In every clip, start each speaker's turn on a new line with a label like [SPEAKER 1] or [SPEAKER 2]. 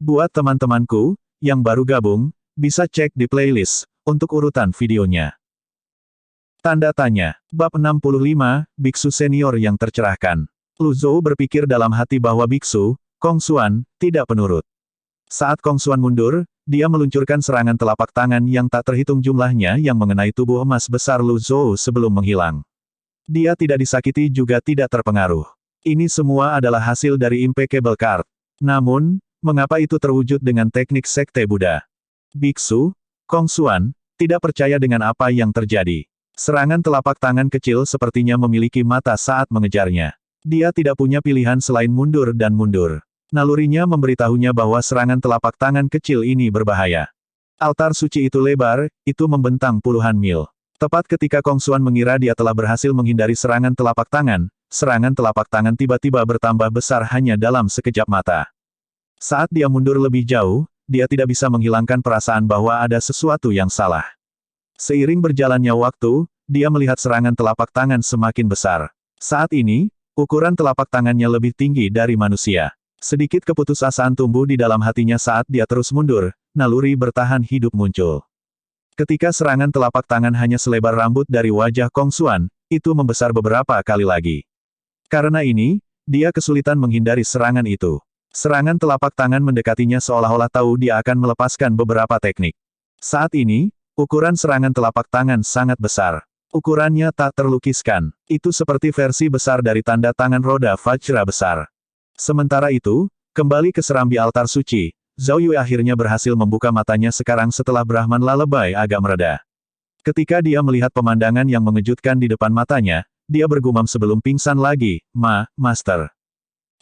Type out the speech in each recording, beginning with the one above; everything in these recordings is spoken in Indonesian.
[SPEAKER 1] Buat teman-temanku yang baru gabung, bisa cek di playlist untuk urutan videonya. Tanda tanya. Bab 65, Biksu Senior yang Tercerahkan. Lu Zhou berpikir dalam hati bahwa Biksu, Kong Xuan, tidak penurut. Saat Kong Xuan mundur, dia meluncurkan serangan telapak tangan yang tak terhitung jumlahnya yang mengenai tubuh emas besar Lu Zhou sebelum menghilang. Dia tidak disakiti juga tidak terpengaruh. Ini semua adalah hasil dari Impeccable Card. Namun, mengapa itu terwujud dengan teknik Sekte Buddha? Biksu, Kong Xuan, tidak percaya dengan apa yang terjadi. Serangan telapak tangan kecil sepertinya memiliki mata saat mengejarnya. Dia tidak punya pilihan selain mundur dan mundur. Nalurinya memberitahunya bahwa serangan telapak tangan kecil ini berbahaya. Altar suci itu lebar, itu membentang puluhan mil. Tepat ketika Kong Xuan mengira dia telah berhasil menghindari serangan telapak tangan tiba-tiba bertambah besar hanya dalam sekejap mata. Saat dia mundur lebih jauh, dia tidak bisa menghilangkan perasaan bahwa ada sesuatu yang salah. Seiring berjalannya waktu, dia melihat serangan telapak tangan semakin besar. Saat ini, ukuran telapak tangannya lebih tinggi dari manusia. Sedikit keputusasaan tumbuh di dalam hatinya saat dia terus mundur, naluri bertahan hidup muncul. Ketika serangan telapak tangan hanya selebar rambut dari wajah Kong Xuan, itu membesar beberapa kali lagi. Karena ini, dia kesulitan menghindari serangan itu. Serangan telapak tangan mendekatinya seolah-olah tahu dia akan melepaskan beberapa teknik. Saat ini, ukuran serangan telapak tangan sangat besar. Ukurannya tak terlukiskan. Itu seperti versi besar dari tanda tangan roda Vajra besar. Sementara itu, kembali ke serambi altar suci, Zhao Yue akhirnya berhasil membuka matanya sekarang setelah Brahman Lalebay agak mereda. Ketika dia melihat pemandangan yang mengejutkan di depan matanya, dia bergumam sebelum pingsan lagi, Master.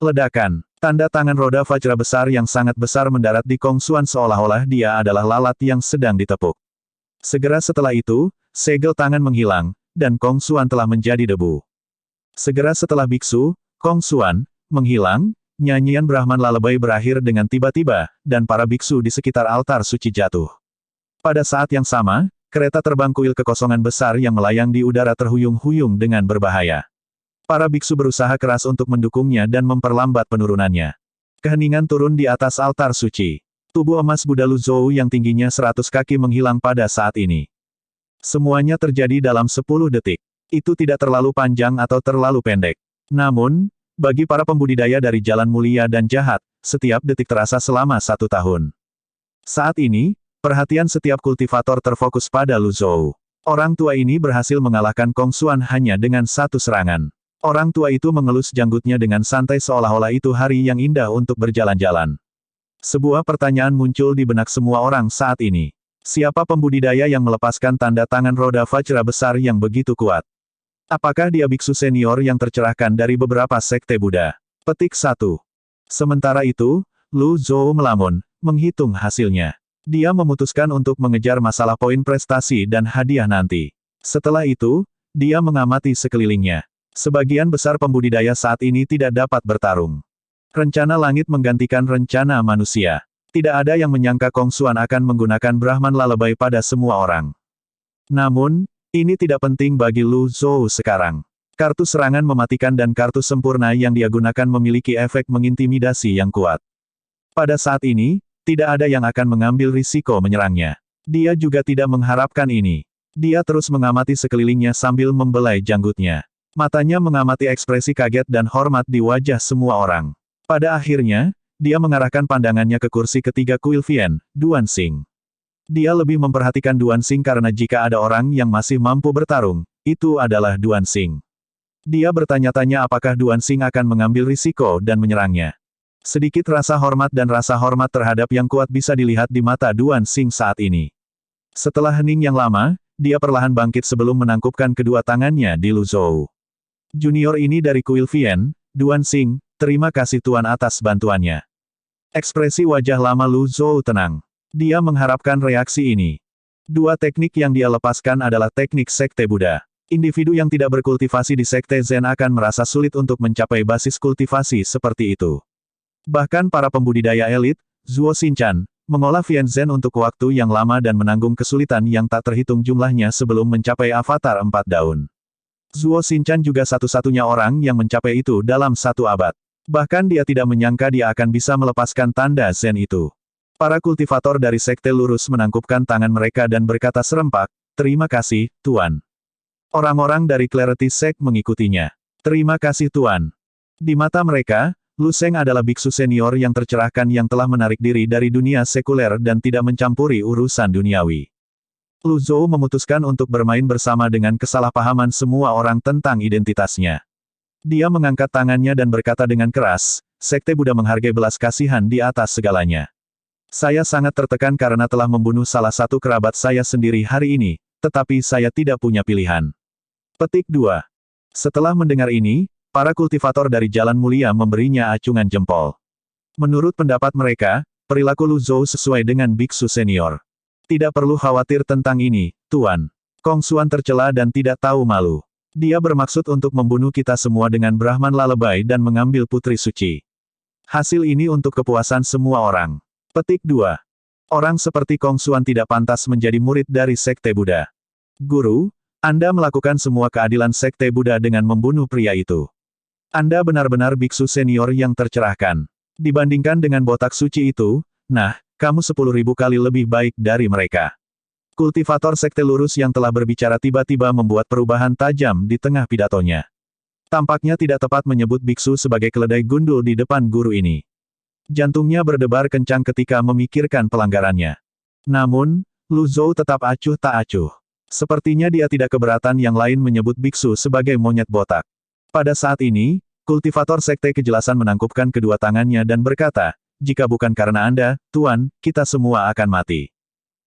[SPEAKER 1] Ledakan. Tanda tangan roda Vajra besar yang sangat besar mendarat di Kong Xuan seolah-olah dia adalah lalat yang sedang ditepuk. Segera setelah itu, segel tangan menghilang, dan Kong Xuan telah menjadi debu. Segera setelah Biksu, Kong Xuan, menghilang, nyanyian Brahman Lalebay berakhir dengan tiba-tiba, dan para biksu di sekitar altar suci jatuh. Pada saat yang sama, kereta terbang kuil kekosongan besar yang melayang di udara terhuyung-huyung dengan berbahaya. Para biksu berusaha keras untuk mendukungnya dan memperlambat penurunannya. Keheningan turun di atas altar suci. Tubuh emas Buddha Lu Zhou yang tingginya 100 kaki menghilang pada saat ini. Semuanya terjadi dalam 10 detik. Itu tidak terlalu panjang atau terlalu pendek. Namun, bagi para pembudidaya dari jalan mulia dan jahat, setiap detik terasa selama 1 tahun. Saat ini, perhatian setiap kultivator terfokus pada Lu Zhou. Orang tua ini berhasil mengalahkan Kong Xuan hanya dengan 1 serangan. Orang tua itu mengelus janggutnya dengan santai seolah-olah itu hari yang indah untuk berjalan-jalan. Sebuah pertanyaan muncul di benak semua orang saat ini. Siapa pembudidaya yang melepaskan tanda tangan roda Vajra besar yang begitu kuat? Apakah dia biksu senior yang tercerahkan dari beberapa sekte Buddha? Petik 1. Sementara itu, Lu Zhou melamun, menghitung hasilnya. Dia memutuskan untuk mengejar masalah poin prestasi dan hadiah nanti. Setelah itu, dia mengamati sekelilingnya. Sebagian besar pembudidaya saat ini tidak dapat bertarung. Rencana langit menggantikan rencana manusia. Tidak ada yang menyangka Kong Xuan akan menggunakan Brahman Lalebay pada semua orang. Namun, ini tidak penting bagi Lu Zhou sekarang. Kartu serangan mematikan dan kartu sempurna yang dia gunakan memiliki efek mengintimidasi yang kuat. Pada saat ini, tidak ada yang akan mengambil risiko menyerangnya. Dia juga tidak mengharapkan ini. Dia terus mengamati sekelilingnya sambil membelai janggutnya. Matanya mengamati ekspresi kaget dan hormat di wajah semua orang. Pada akhirnya, dia mengarahkan pandangannya ke kursi ketiga kuil Vian, Duan Xing. Dia lebih memperhatikan Duan Xing karena jika ada orang yang masih mampu bertarung, itu adalah Duan Xing. Dia bertanya-tanya apakah Duan Xing akan mengambil risiko dan menyerangnya. Sedikit rasa hormat dan rasa hormat terhadap yang kuat bisa dilihat di mata Duan Xing saat ini. Setelah hening yang lama, dia perlahan bangkit sebelum menangkupkan kedua tangannya di Lu Zhou. Junior ini dari kuil Vian, Duan Xing, terima kasih Tuan atas bantuannya. Ekspresi wajah lama Lu Zhou tenang. Dia mengharapkan reaksi ini. Dua teknik yang dia lepaskan adalah teknik Sekte Buddha. Individu yang tidak berkultivasi di Sekte Zen akan merasa sulit untuk mencapai basis kultivasi seperti itu. Bahkan para pembudidaya elit, Zhuo Xinchan, mengolah Vian Zen untuk waktu yang lama dan menanggung kesulitan yang tak terhitung jumlahnya sebelum mencapai avatar 4 daun. Zhuo Xinchan juga satu-satunya orang yang mencapai itu dalam 1 abad. Bahkan dia tidak menyangka dia akan bisa melepaskan tanda Zen itu. Para kultivator dari Sekte Lurus menangkupkan tangan mereka dan berkata serempak, "Terima kasih, Tuan." Orang-orang dari Clarity Sect mengikutinya. "Terima kasih Tuan." Di mata mereka, Lu Sheng adalah biksu senior yang tercerahkan yang telah menarik diri dari dunia sekuler dan tidak mencampuri urusan duniawi. Lu Zhou memutuskan untuk bermain bersama dengan kesalahpahaman semua orang tentang identitasnya. Dia mengangkat tangannya dan berkata dengan keras, "Sekte Buddha menghargai belas kasihan di atas segalanya. Saya sangat tertekan karena telah membunuh salah satu kerabat saya sendiri hari ini, tetapi saya tidak punya pilihan." Petik 2. Setelah mendengar ini, para kultivator dari Jalan Mulia memberinya acungan jempol. Menurut pendapat mereka, perilaku Lu Zhou sesuai dengan biksu senior. "Tidak perlu khawatir tentang ini, Tuan." Kong Xuan tercela dan tidak tahu malu. Dia bermaksud untuk membunuh kita semua dengan Brahman lalebay dan mengambil putri suci. Hasil ini untuk kepuasan semua orang. Petik 2. Orang seperti Kong Xuan tidak pantas menjadi murid dari Sekte Buddha. Guru, Anda melakukan semua keadilan Sekte Buddha dengan membunuh pria itu. Anda benar-benar biksu senior yang tercerahkan. Dibandingkan dengan botak suci itu, nah, kamu 10.000 kali lebih baik dari mereka. Kultivator Sekte Lurus yang telah berbicara tiba-tiba membuat perubahan tajam di tengah pidatonya. Tampaknya tidak tepat menyebut biksu sebagai keledai gundul di depan guru ini. Jantungnya berdebar kencang ketika memikirkan pelanggarannya. Namun, Lu Zhou tetap acuh tak acuh. Sepertinya dia tidak keberatan yang lain menyebut biksu sebagai monyet botak. Pada saat ini, kultivator Sekte Kejelasan menangkupkan kedua tangannya dan berkata, "Jika bukan karena Anda, Tuan, kita semua akan mati."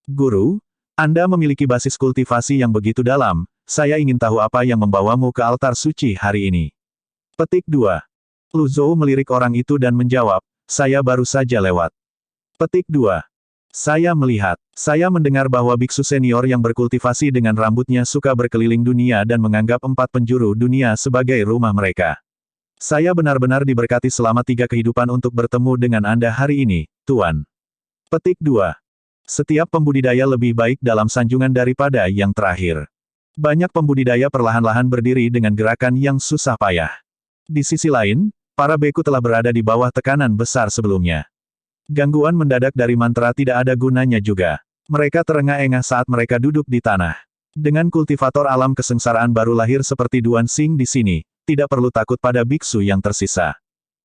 [SPEAKER 1] Guru, Anda memiliki basis kultivasi yang begitu dalam, saya ingin tahu apa yang membawamu ke altar suci hari ini. Petik 2. Lu Zhou melirik orang itu dan menjawab, "Saya baru saja lewat." Petik 2. Saya mendengar bahwa biksu senior yang berkultivasi dengan rambutnya suka berkeliling dunia dan menganggap 4 penjuru dunia sebagai rumah mereka. Saya benar-benar diberkati selama 3 kehidupan untuk bertemu dengan Anda hari ini, Tuan. Petik 2. Setiap pembudidaya lebih baik dalam sanjungan daripada yang terakhir. Banyak pembudidaya perlahan-lahan berdiri dengan gerakan yang susah payah. Di sisi lain, para beku telah berada di bawah tekanan besar sebelumnya. Gangguan mendadak dari mantra tidak ada gunanya juga. Mereka terengah-engah saat mereka duduk di tanah. Dengan kultivator alam kesengsaraan baru lahir seperti Duan Xing di sini, tidak perlu takut pada biksu yang tersisa.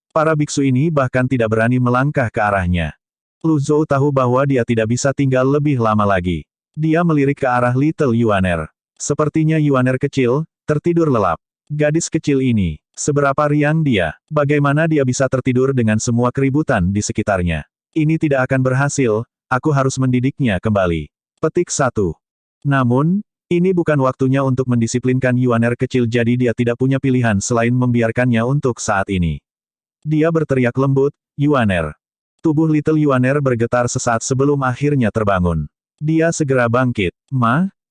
[SPEAKER 1] Para biksu ini bahkan tidak berani melangkah ke arahnya. Lu Zhou tahu bahwa dia tidak bisa tinggal lebih lama lagi. Dia melirik ke arah Little Yuaner. Sepertinya Yuaner kecil, tertidur lelap. Gadis kecil ini, seberapa riang dia? Bagaimana dia bisa tertidur dengan semua keributan di sekitarnya? Ini tidak akan berhasil, aku harus mendidiknya kembali. Petik 1. Namun, ini bukan waktunya untuk mendisiplinkan Yuaner kecil jadi dia tidak punya pilihan selain membiarkannya untuk saat ini. Dia berteriak lembut, "Yuaner." Tubuh Little Yuaner bergetar sesaat sebelum akhirnya terbangun. Dia segera bangkit.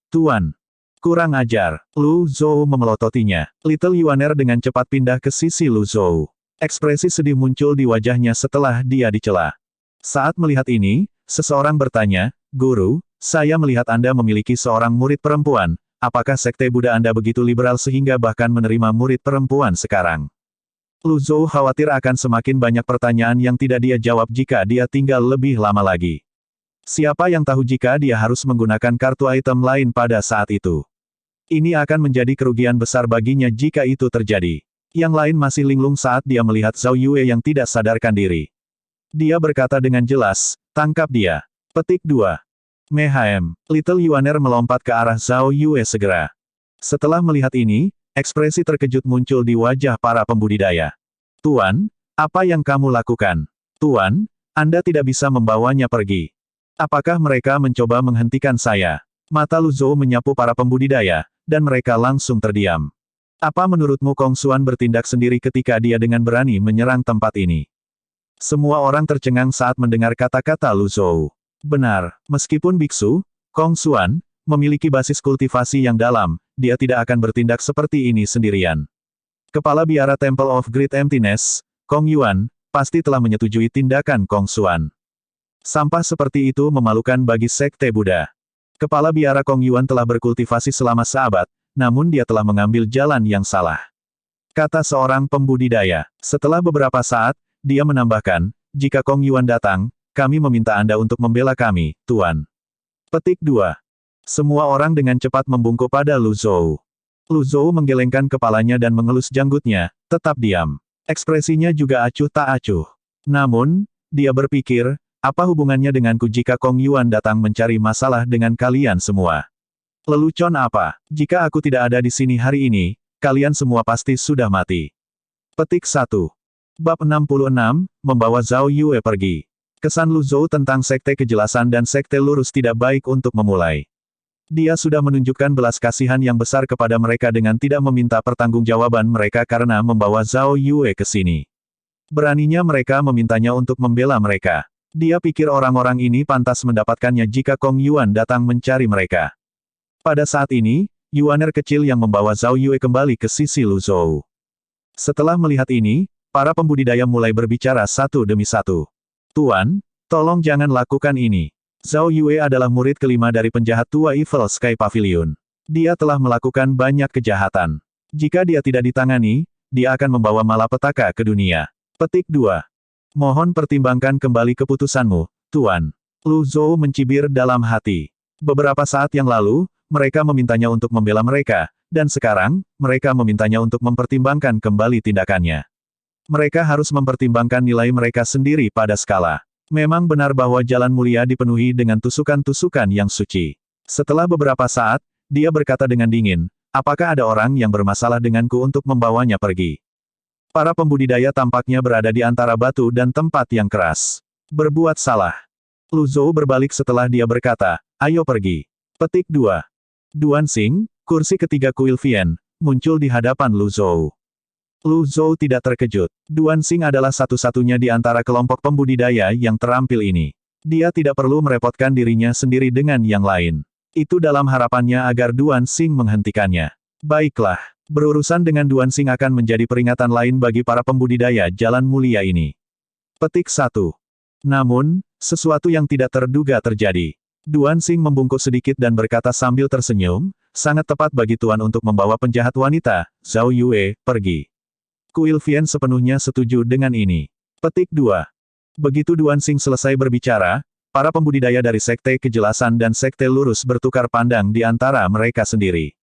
[SPEAKER 1] Tuan. Kurang ajar." Lu Zhou memelototinya. Little Yuaner dengan cepat pindah ke sisi Lu Zhou. Ekspresi sedih muncul di wajahnya setelah dia dicela. Saat melihat ini, seseorang bertanya, "Guru, saya melihat Anda memiliki seorang murid perempuan, apakah Sekte Buddha Anda begitu liberal sehingga bahkan menerima murid perempuan sekarang?" Lu Zhou khawatir akan semakin banyak pertanyaan yang tidak dia jawab jika dia tinggal lebih lama lagi. Siapa yang tahu jika dia harus menggunakan kartu item lain pada saat itu? Ini akan menjadi kerugian besar baginya jika itu terjadi. Yang lain masih linglung saat dia melihat Zhao Yue yang tidak sadarkan diri. Dia berkata dengan jelas, "Tangkap dia." Petik 2. Mehem. Little Yuaner melompat ke arah Zhao Yue segera. Setelah melihat ini, ekspresi terkejut muncul di wajah para pembudidaya. "Tuan, apa yang kamu lakukan? Tuan, Anda tidak bisa membawanya pergi. Apakah mereka mencoba menghentikan saya?" Mata Lu Zhou menyapu para pembudidaya, dan mereka langsung terdiam. "Apa menurutmu Kong Xuan bertindak sendiri ketika dia dengan berani menyerang tempat ini?" Semua orang tercengang saat mendengar kata-kata Lu Zhou. Benar, meskipun biksu, Kong Xuan memiliki basis kultivasi yang dalam, dia tidak akan bertindak seperti ini sendirian. Kepala biara Temple of Great Emptiness, Kong Yuan, pasti telah menyetujui tindakan Kong Xuan. Sampah seperti itu memalukan bagi Sekte Buddha. Kepala biara Kong Yuan telah berkultivasi selama seabad, namun dia telah mengambil jalan yang salah. kata seorang pembudidaya. Setelah beberapa saat, dia menambahkan, jika Kong Yuan datang, kami meminta Anda untuk membela kami, Tuan. Petik 2. Semua orang dengan cepat membungkuk pada Lu Zhou. Lu Zhou menggelengkan kepalanya dan mengelus janggutnya, tetap diam. Ekspresinya juga acuh tak acuh. Namun, dia berpikir, apa hubungannya denganku jika Kong Yuan datang mencari masalah dengan kalian semua? Lelucon apa? Jika aku tidak ada di sini hari ini, kalian semua pasti sudah mati. Petik 1. Bab 66, membawa Zhao Yue pergi. Kesan Lu Zhou tentang Sekte Kejelasan dan Sekte Lurus tidak baik untuk memulai. Dia sudah menunjukkan belas kasihan yang besar kepada mereka dengan tidak meminta pertanggungjawaban mereka karena membawa Zhao Yue ke sini. Beraninya mereka memintanya untuk membela mereka. Dia pikir orang-orang ini pantas mendapatkannya jika Kong Yuan datang mencari mereka. Pada saat ini, Yuaner kecil yang membawa Zhao Yue kembali ke sisi Lu Zhou. Setelah melihat ini, para pembudidaya mulai berbicara satu demi satu. Tuan, tolong jangan lakukan ini. Zhao Yue adalah murid kelima dari penjahat tua Evil Sky Pavilion. Dia telah melakukan banyak kejahatan. Jika dia tidak ditangani, dia akan membawa malapetaka ke dunia. Petik 2. Mohon pertimbangkan kembali keputusanmu, Tuan. Lu Zhou mencibir dalam hati. Beberapa saat yang lalu, mereka memintanya untuk membela mereka, dan sekarang, mereka memintanya untuk mempertimbangkan kembali tindakannya. Mereka harus mempertimbangkan nilai mereka sendiri pada skala. Memang benar bahwa jalan mulia dipenuhi dengan tusukan-tusukan yang suci. Setelah beberapa saat, dia berkata dengan dingin, apakah ada orang yang bermasalah denganku untuk membawanya pergi? Para pembudidaya tampaknya berada di antara batu dan tempat yang keras. Berbuat salah. Lu Zhou berbalik setelah dia berkata, ayo pergi. Petik 2. Duan Xing, kursi ketiga Kuil Vien, muncul di hadapan Lu Zhou. Lu Zhou tidak terkejut. Duan Xing adalah satu-satunya di antara kelompok pembudidaya yang terampil ini. Dia tidak perlu merepotkan dirinya sendiri dengan yang lain. Itu dalam harapannya agar Duan Xing menghentikannya. Baiklah, berurusan dengan Duan Xing akan menjadi peringatan lain bagi para pembudidaya jalan mulia ini. Petik 1. Namun, sesuatu yang tidak terduga terjadi. Duan Xing membungkuk sedikit dan berkata sambil tersenyum, sangat tepat bagi Tuan untuk membawa penjahat wanita, Zhao Yue, pergi. Kuil Vien sepenuhnya setuju dengan ini. Petik 2. Begitu Duan Xing selesai berbicara, para pembudidaya dari Sekte Kejelasan dan Sekte Lurus bertukar pandang di antara mereka sendiri.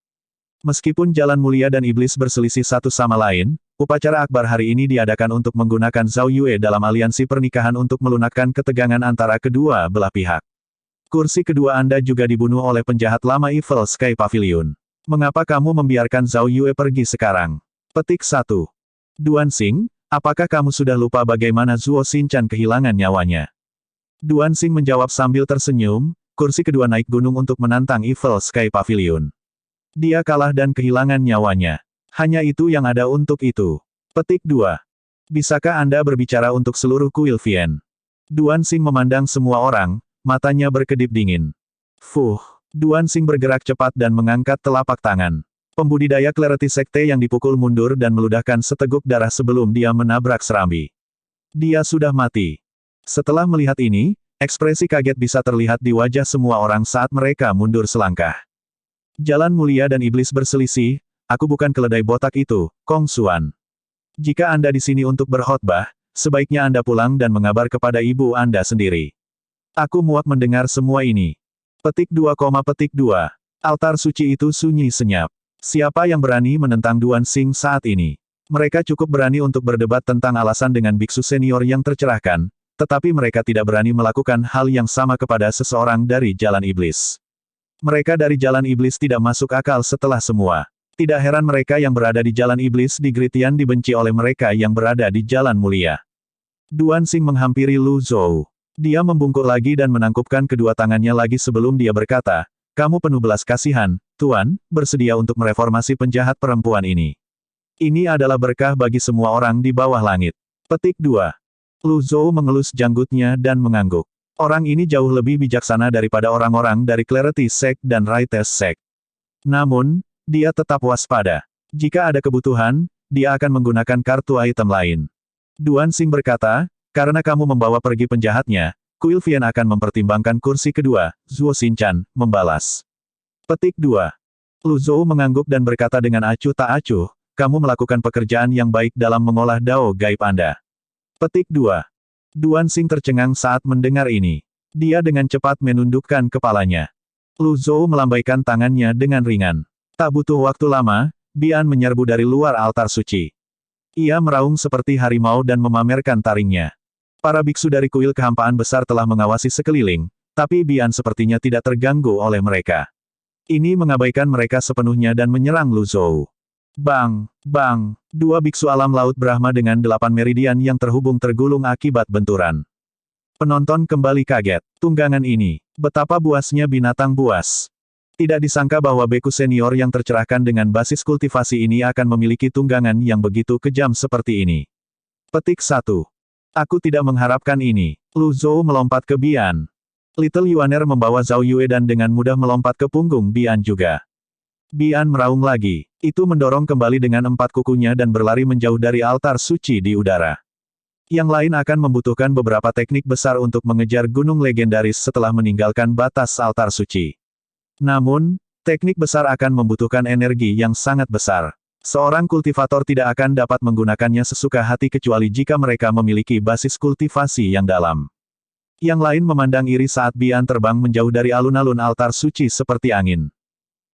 [SPEAKER 1] Meskipun Jalan Mulia dan Iblis berselisih satu sama lain, upacara akbar hari ini diadakan untuk menggunakan Zhao Yue dalam aliansi pernikahan untuk melunakkan ketegangan antara kedua belah pihak. Kursi kedua Anda juga dibunuh oleh penjahat lama Evil Sky Pavilion. Mengapa kamu membiarkan Zhao Yue pergi sekarang? Petik 1. Duan Xing, apakah kamu sudah lupa bagaimana Zuo Xinchan kehilangan nyawanya? Duan Xing menjawab sambil tersenyum, kursi kedua naik gunung untuk menantang Evil Sky Pavilion. Dia kalah dan kehilangan nyawanya. Hanya itu yang ada untuk itu. Petik 2. Bisakah Anda berbicara untuk seluruh Kuil Vien? Duan Xing memandang semua orang, matanya berkedip dingin. Fuh. Duan Xing bergerak cepat dan mengangkat telapak tangan. Pembudidaya Clarity Sekte yang dipukul mundur dan meludahkan seteguk darah sebelum dia menabrak serambi. Dia sudah mati. Setelah melihat ini, ekspresi kaget bisa terlihat di wajah semua orang saat mereka mundur selangkah. Jalan Mulia dan Iblis berselisih, aku bukan keledai botak itu, Kong Xuan. Jika Anda di sini untuk berkhotbah, sebaiknya Anda pulang dan mengabar kepada ibu Anda sendiri. Aku muak mendengar semua ini. Petik 2, petik 2. Altar suci itu sunyi senyap. Siapa yang berani menentang Duan Xing saat ini? Mereka cukup berani untuk berdebat tentang alasan dengan biksu senior yang tercerahkan, tetapi mereka tidak berani melakukan hal yang sama kepada seseorang dari Jalan Iblis. Mereka dari Jalan Iblis tidak masuk akal setelah semua. Tidak heran mereka yang berada di Jalan Iblis di Gritian dibenci oleh mereka yang berada di Jalan Mulia. Duan Xing menghampiri Lu Zhou. Dia membungkuk lagi dan menangkupkan kedua tangannya lagi sebelum dia berkata, kamu penuh belas kasihan, Tuan, bersedia untuk mereformasi penjahat perempuan ini. Ini adalah berkah bagi semua orang di bawah langit. Petik 2. Lu Zhou mengelus janggutnya dan mengangguk. Orang ini jauh lebih bijaksana daripada orang-orang dari Clarity Sect dan Rites Sect. Namun, dia tetap waspada. Jika ada kebutuhan, dia akan menggunakan kartu item lain. Duan Xing berkata, karena kamu membawa pergi penjahatnya, Kuil Vien akan mempertimbangkan kursi kedua, Zuo Xinchan, membalas. Petik 2. Lu Zhou mengangguk dan berkata dengan acuh tak acuh, kamu melakukan pekerjaan yang baik dalam mengolah dao gaib Anda. Petik 2. Duan Xing tercengang saat mendengar ini. Dia dengan cepat menundukkan kepalanya. Lu Zhou melambaikan tangannya dengan ringan. Tak butuh waktu lama, Bian menyerbu dari luar altar suci. Ia meraung seperti harimau dan memamerkan taringnya. Para biksu dari kuil kehampaan besar telah mengawasi sekeliling, tapi Bian sepertinya tidak terganggu oleh mereka. Ini mengabaikan mereka sepenuhnya dan menyerang Lu Zhou. Bang, bang, dua biksu alam laut Brahma dengan 8 meridian yang terhubung tergulung akibat benturan. Penonton kembali kaget. Tunggangan ini, betapa buasnya binatang buas. Tidak disangka bahwa beku senior yang tercerahkan dengan basis kultivasi ini akan memiliki tunggangan yang begitu kejam seperti ini. Petik 1. Aku tidak mengharapkan ini. Lu Zhou melompat ke Bian. Little Yuaner membawa Zhao Yue dan dengan mudah melompat ke punggung Bian juga. Bian meraung lagi. Itu mendorong kembali dengan 4 kukunya dan berlari menjauh dari altar suci di udara. Yang lain akan membutuhkan beberapa teknik besar untuk mengejar gunung legendaris setelah meninggalkan batas altar suci. Namun, teknik besar akan membutuhkan energi yang sangat besar. Seorang kultivator tidak akan dapat menggunakannya sesuka hati kecuali jika mereka memiliki basis kultivasi yang dalam. Yang lain memandang iri saat Bian terbang menjauh dari alun-alun altar suci seperti angin.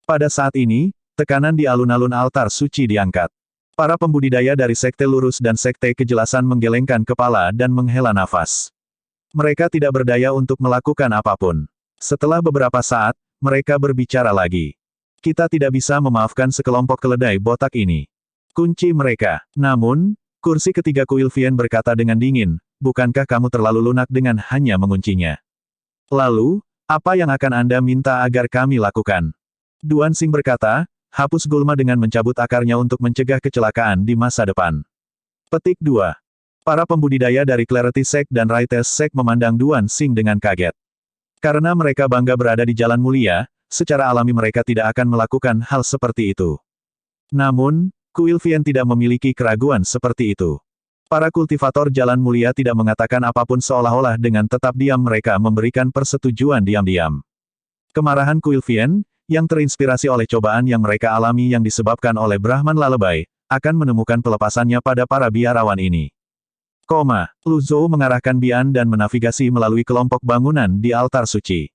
[SPEAKER 1] Pada saat ini, tekanan di alun-alun altar suci diangkat. Para pembudidaya dari Sekte Lurus dan Sekte Kejelasan menggelengkan kepala dan menghela nafas. Mereka tidak berdaya untuk melakukan apapun. Setelah beberapa saat, mereka berbicara lagi. Kita tidak bisa memaafkan sekelompok keledai botak ini. Kunci mereka. Namun, kursi ketiga kuil Vian berkata dengan dingin, bukankah kamu terlalu lunak dengan hanya menguncinya? Lalu, apa yang akan Anda minta agar kami lakukan? Duan Xing berkata, hapus gulma dengan mencabut akarnya untuk mencegah kecelakaan di masa depan. Petik 2. Para pembudidaya dari Clarity Sect dan Rites Sect memandang Duan Xing dengan kaget. Karena mereka bangga berada di jalan mulia, secara alami mereka tidak akan melakukan hal seperti itu. Namun, kuil Vian tidak memiliki keraguan seperti itu. Para kultivator jalan mulia tidak mengatakan apapun seolah-olah dengan tetap diam mereka memberikan persetujuan diam-diam. Kemarahan kuil Vian, yang terinspirasi oleh cobaan yang mereka alami yang disebabkan oleh Brahman Lalebay, akan menemukan pelepasannya pada para biarawan ini. Lu Zhou mengarahkan Bian dan menavigasi melalui kelompok bangunan di altar suci.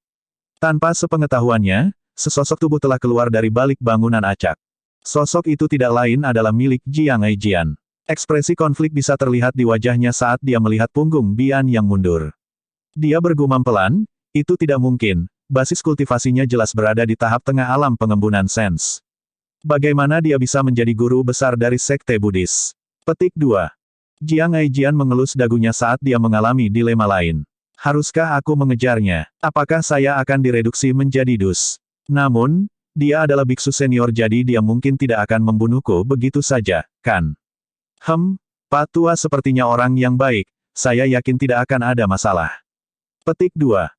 [SPEAKER 1] Tanpa sepengetahuannya, sesosok tubuh telah keluar dari balik bangunan acak. Sosok itu tidak lain adalah milik Jiang Aijian. Ekspresi konflik bisa terlihat di wajahnya saat dia melihat punggung Bian yang mundur. Dia bergumam pelan, itu tidak mungkin. Basis kultivasinya jelas berada di tahap tengah alam pengembunan sens. Bagaimana dia bisa menjadi guru besar dari Sekte Buddhis? Petik 2. Jiang Aijian mengelus dagunya saat dia mengalami dilema lain. Haruskah aku mengejarnya? Apakah saya akan direduksi menjadi dus? Namun, dia adalah biksu senior jadi dia mungkin tidak akan membunuhku begitu saja, kan? Pak Tua sepertinya orang yang baik, saya yakin tidak akan ada masalah. Petik 2.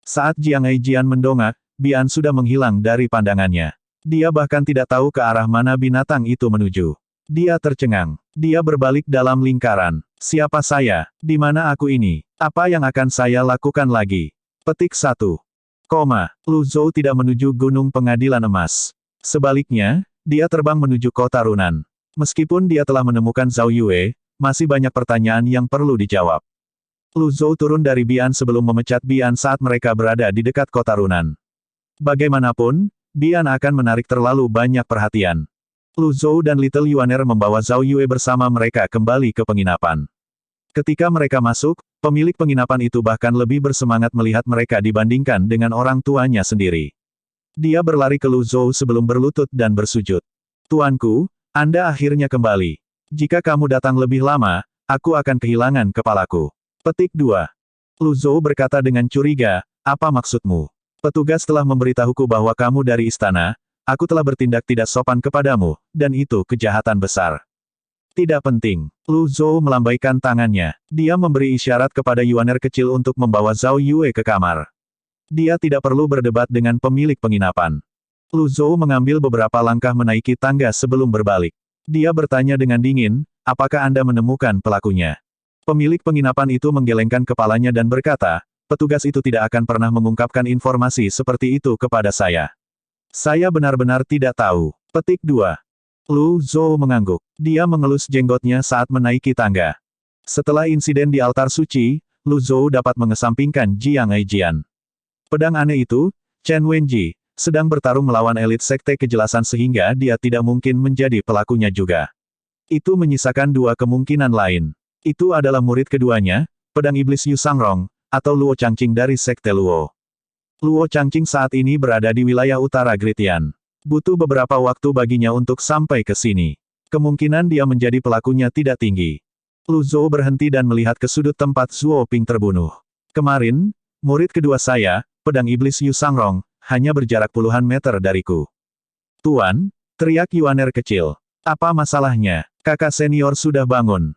[SPEAKER 1] Saat Jiang Aijian mendongak, Bian sudah menghilang dari pandangannya. Dia bahkan tidak tahu ke arah mana binatang itu menuju. Dia tercengang. Dia berbalik dalam lingkaran. Siapa saya? Di mana aku ini? Apa yang akan saya lakukan lagi? Petik 1. Lu Zhou tidak menuju Gunung Pengadilan Emas. Sebaliknya, dia terbang menuju kota Runan. Meskipun dia telah menemukan Zhao Yue, masih banyak pertanyaan yang perlu dijawab. Lu Zhou turun dari Bian sebelum memecat Bian saat mereka berada di dekat kota Runan. Bagaimanapun, Bian akan menarik terlalu banyak perhatian. Lu Zhou dan Little Yuaner membawa Zhao Yue bersama mereka kembali ke penginapan. Ketika mereka masuk, pemilik penginapan itu bahkan lebih bersemangat melihat mereka dibandingkan dengan orang tuanya sendiri. Dia berlari ke Lu Zhou sebelum berlutut dan bersujud. Tuanku, Anda akhirnya kembali. Jika kamu datang lebih lama, aku akan kehilangan kepalaku. Petik 2. Lu Zhou berkata dengan curiga, apa maksudmu? Petugas telah memberitahuku bahwa kamu dari istana, aku telah bertindak tidak sopan kepadamu, dan itu kejahatan besar. Tidak penting. Lu Zhou melambaikan tangannya. Dia memberi isyarat kepada Yuaner kecil untuk membawa Zhao Yue ke kamar. Dia tidak perlu berdebat dengan pemilik penginapan. Lu Zhou mengambil beberapa langkah menaiki tangga sebelum berbalik. Dia bertanya dengan dingin, apakah Anda menemukan pelakunya? Pemilik penginapan itu menggelengkan kepalanya dan berkata, petugas itu tidak akan pernah mengungkapkan informasi seperti itu kepada saya. Saya benar-benar tidak tahu. Petik 2. Lu Zhou mengangguk. Dia mengelus jenggotnya saat menaiki tangga. Setelah insiden di altar suci, Lu Zhou dapat mengesampingkan Jiang Aijian. Pedang aneh itu, Chen Wenji, sedang bertarung melawan elit sekte kejelasan sehingga dia tidak mungkin menjadi pelakunya juga. Itu menyisakan dua kemungkinan lain. Itu adalah murid keduanya, pedang iblis Yu Sangrong, atau Luo Changqing dari sekte Luo. Luo Changqing saat ini berada di wilayah utara Gritian. Butuh beberapa waktu baginya untuk sampai ke sini. Kemungkinan dia menjadi pelakunya tidak tinggi. Lu Zhou berhenti dan melihat ke sudut tempat Zuo Ping terbunuh. Kemarin, murid kedua saya, pedang iblis Yu Sangrong, hanya berjarak puluhan meter dariku. Tuan, teriak Yuaner kecil. Apa masalahnya? Kakak senior sudah bangun.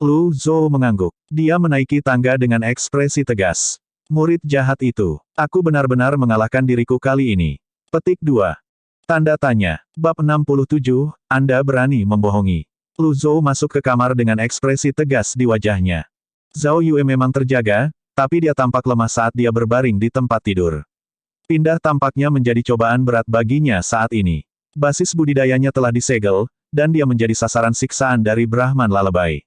[SPEAKER 1] Lu Zhou mengangguk. Dia menaiki tangga dengan ekspresi tegas. Murid jahat itu. Aku benar-benar mengalahkan diriku kali ini. Petik 2. Tanda tanya. Bab 67, Anda berani membohongi. Lu Zhou masuk ke kamar dengan ekspresi tegas di wajahnya. Zhao Yue memang terjaga, tapi dia tampak lemah saat dia berbaring di tempat tidur. Pindah tampaknya menjadi cobaan berat baginya saat ini. Basis budidayanya telah disegel, dan dia menjadi sasaran siksaan dari Brahman Lalebay.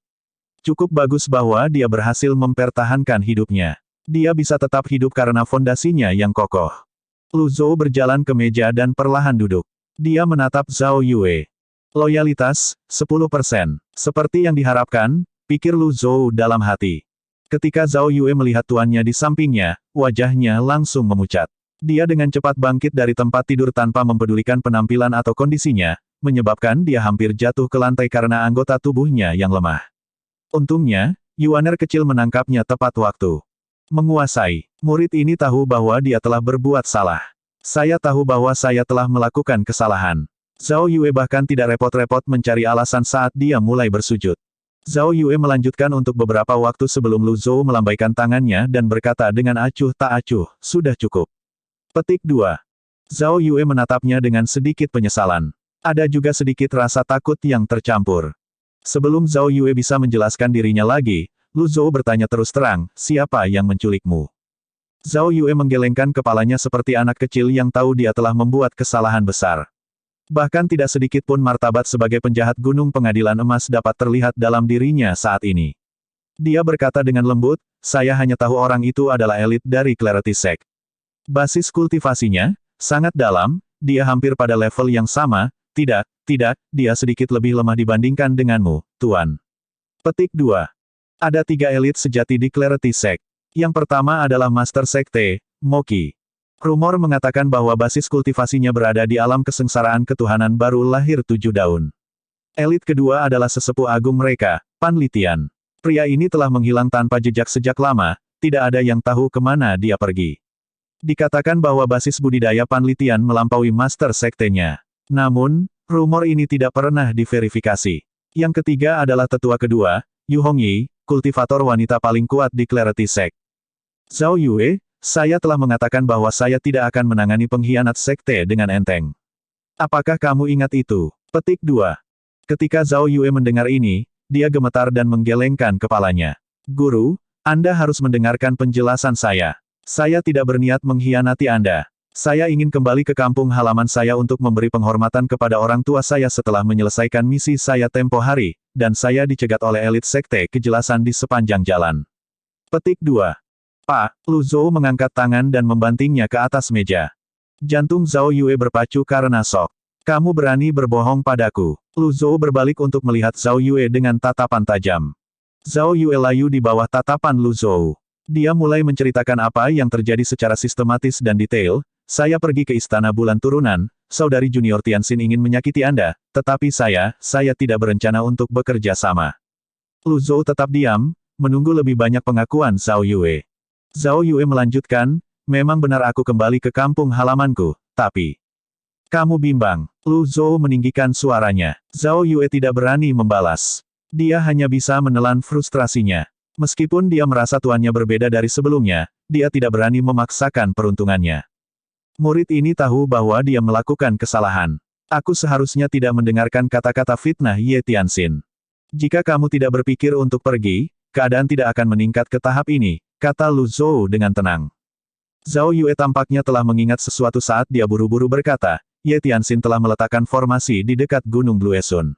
[SPEAKER 1] Cukup bagus bahwa dia berhasil mempertahankan hidupnya. Dia bisa tetap hidup karena fondasinya yang kokoh. Lu Zhou berjalan ke meja dan perlahan duduk. Dia menatap Zhao Yue. Loyalitas, 10%. Seperti yang diharapkan, pikir Lu Zhou dalam hati. Ketika Zhao Yue melihat tuannya di sampingnya, wajahnya langsung memucat. Dia dengan cepat bangkit dari tempat tidur tanpa mempedulikan penampilan atau kondisinya, menyebabkan dia hampir jatuh ke lantai karena anggota tubuhnya yang lemah. Untungnya, Yuaner kecil menangkapnya tepat waktu. Menguasai. Murid ini tahu bahwa dia telah berbuat salah. Saya tahu bahwa saya telah melakukan kesalahan. Zhao Yue bahkan tidak repot-repot mencari alasan saat dia mulai bersujud. Zhao Yue melanjutkan untuk beberapa waktu sebelum Lu Zhou melambaikan tangannya dan berkata dengan acuh tak acuh, sudah cukup. Petik 2. Zhao Yue menatapnya dengan sedikit penyesalan. Ada juga sedikit rasa takut yang tercampur. Sebelum Zhao Yue bisa menjelaskan dirinya lagi, Lu Zhou bertanya terus terang, siapa yang menculikmu? Zhao Yue menggelengkan kepalanya seperti anak kecil yang tahu dia telah membuat kesalahan besar. Bahkan tidak sedikit pun martabat sebagai penjahat gunung pengadilan emas dapat terlihat dalam dirinya saat ini. Dia berkata dengan lembut, saya hanya tahu orang itu adalah elit dari Clarity Sect. Basis kultivasinya, sangat dalam, dia hampir pada level yang sama, tidak, dia sedikit lebih lemah dibandingkan denganmu, Tuan. Petik 2. Ada 3 elit sejati di Clarity Sect. Yang pertama adalah Master Sekte, Moki. Rumor mengatakan bahwa basis kultivasinya berada di alam kesengsaraan ketuhanan baru lahir 7 daun. Elit kedua adalah sesepuh agung mereka, Pan Litian. Pria ini telah menghilang tanpa jejak sejak lama, tidak ada yang tahu kemana dia pergi. Dikatakan bahwa basis budidaya Pan Litian melampaui Master Sektenya. Namun, rumor ini tidak pernah diverifikasi. Yang ketiga adalah tetua kedua, Yu Hongyi, kultivator wanita paling kuat di Clarity Sect. Zhao Yue, saya telah mengatakan bahwa saya tidak akan menangani pengkhianat sekte dengan enteng. Apakah kamu ingat itu? Petik 2. Ketika Zhao Yue mendengar ini, dia gemetar dan menggelengkan kepalanya. Guru, Anda harus mendengarkan penjelasan saya. Saya tidak berniat mengkhianati Anda. Saya ingin kembali ke kampung halaman saya untuk memberi penghormatan kepada orang tua saya setelah menyelesaikan misi saya tempo hari, dan saya dicegat oleh elit sekte kejelasan di sepanjang jalan. Petik 2. Pak, Lu Zhou mengangkat tangan dan membantingnya ke atas meja. Jantung Zhao Yue berpacu karena shock. Kamu berani berbohong padaku. Lu Zhou berbalik untuk melihat Zhao Yue dengan tatapan tajam. Zhao Yue layu di bawah tatapan Lu Zhou. Dia mulai menceritakan apa yang terjadi secara sistematis dan detail. Saya pergi ke Istana Bulan Turunan, saudari junior Tianxin ingin menyakiti Anda, tetapi saya tidak berencana untuk bekerja sama. Lu Zhou tetap diam, menunggu lebih banyak pengakuan Zhao Yue. Zhao Yue melanjutkan, memang benar aku kembali ke kampung halamanku, tapi... Kamu bimbang. Lu Zhou meninggikan suaranya. Zhao Yue tidak berani membalas. Dia hanya bisa menelan frustrasinya. Meskipun dia merasa tuannya berbeda dari sebelumnya, dia tidak berani memaksakan peruntungannya. Murid ini tahu bahwa dia melakukan kesalahan. Aku seharusnya tidak mendengarkan kata-kata fitnah Ye Tianxin. Jika kamu tidak berpikir untuk pergi, keadaan tidak akan meningkat ke tahap ini, kata Lu Zhou dengan tenang. Zhao Yue tampaknya telah mengingat sesuatu saat dia buru-buru berkata, Ye Tianxin telah meletakkan formasi di dekat Gunung Bluesun.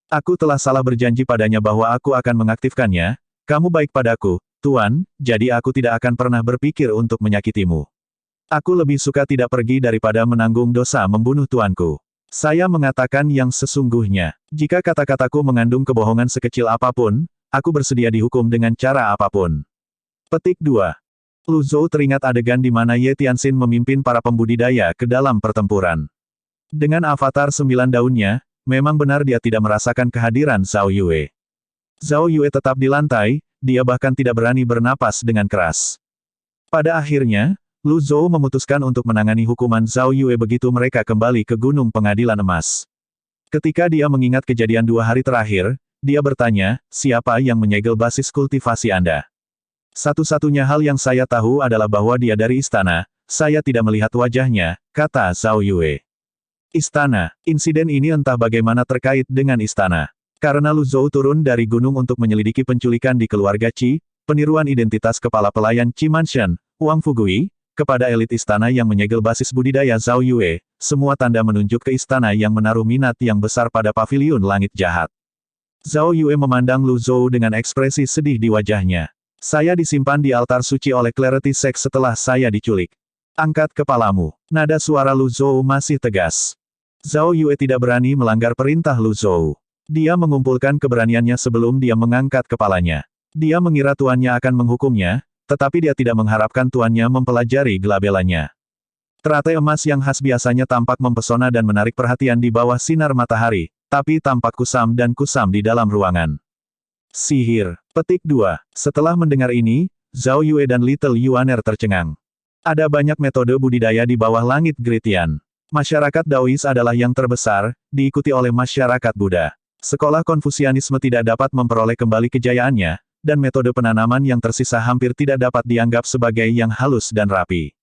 [SPEAKER 1] Aku telah salah berjanji padanya bahwa aku akan mengaktifkannya. Kamu baik padaku, Tuan, jadi aku tidak akan pernah berpikir untuk menyakitimu. Aku lebih suka tidak pergi daripada menanggung dosa membunuh tuanku. Saya mengatakan yang sesungguhnya. Jika kata-kataku mengandung kebohongan sekecil apapun, aku bersedia dihukum dengan cara apapun. Petik 2. Lu Zhou teringat adegan di mana Ye Tianxin memimpin para pembudidaya ke dalam pertempuran. Dengan avatar 9 daunnya, memang benar dia tidak merasakan kehadiran Zhao Yue. Zhao Yue tetap di lantai, dia bahkan tidak berani bernapas dengan keras. Pada akhirnya, Lu Zhou memutuskan untuk menangani hukuman Zhao Yue begitu mereka kembali ke Gunung Pengadilan Emas. Ketika dia mengingat kejadian 2 hari terakhir, dia bertanya, siapa yang menyegel basis kultivasi Anda? Satu-satunya hal yang saya tahu adalah bahwa dia dari istana, saya tidak melihat wajahnya, kata Zhao Yue. Istana, insiden ini entah bagaimana terkait dengan istana. Karena Lu Zhou turun dari gunung untuk menyelidiki penculikan di keluarga Qi, peniruan identitas kepala pelayan Qi Mansion, Wang Fugui, kepada elit istana yang menyegel basis budidaya Zhao Yue, semua tanda menunjuk ke istana yang menaruh minat yang besar pada paviliun langit jahat. Zhao Yue memandang Lu Zhou dengan ekspresi sedih di wajahnya. Saya disimpan di altar suci oleh Clarity Sect setelah saya diculik. Angkat kepalamu. Nada suara Lu Zhou masih tegas. Zhao Yue tidak berani melanggar perintah Lu Zhou. Dia mengumpulkan keberaniannya sebelum dia mengangkat kepalanya. Dia mengira tuannya akan menghukumnya, tetapi dia tidak mengharapkan tuannya mempelajari gelabelanya. Teratai emas yang khas biasanya tampak mempesona dan menarik perhatian di bawah sinar matahari, tapi tampak kusam dan kusam di dalam ruangan. Sihir. Petik 2. Setelah mendengar ini, Zhao Yue dan Little Yuaner tercengang. Ada banyak metode budidaya di bawah langit Gritian. Masyarakat Daois adalah yang terbesar, diikuti oleh masyarakat Buddha. Sekolah Konfusianisme tidak dapat memperoleh kembali kejayaannya, dan metode penanaman yang tersisa hampir tidak dapat dianggap sebagai yang halus dan rapi.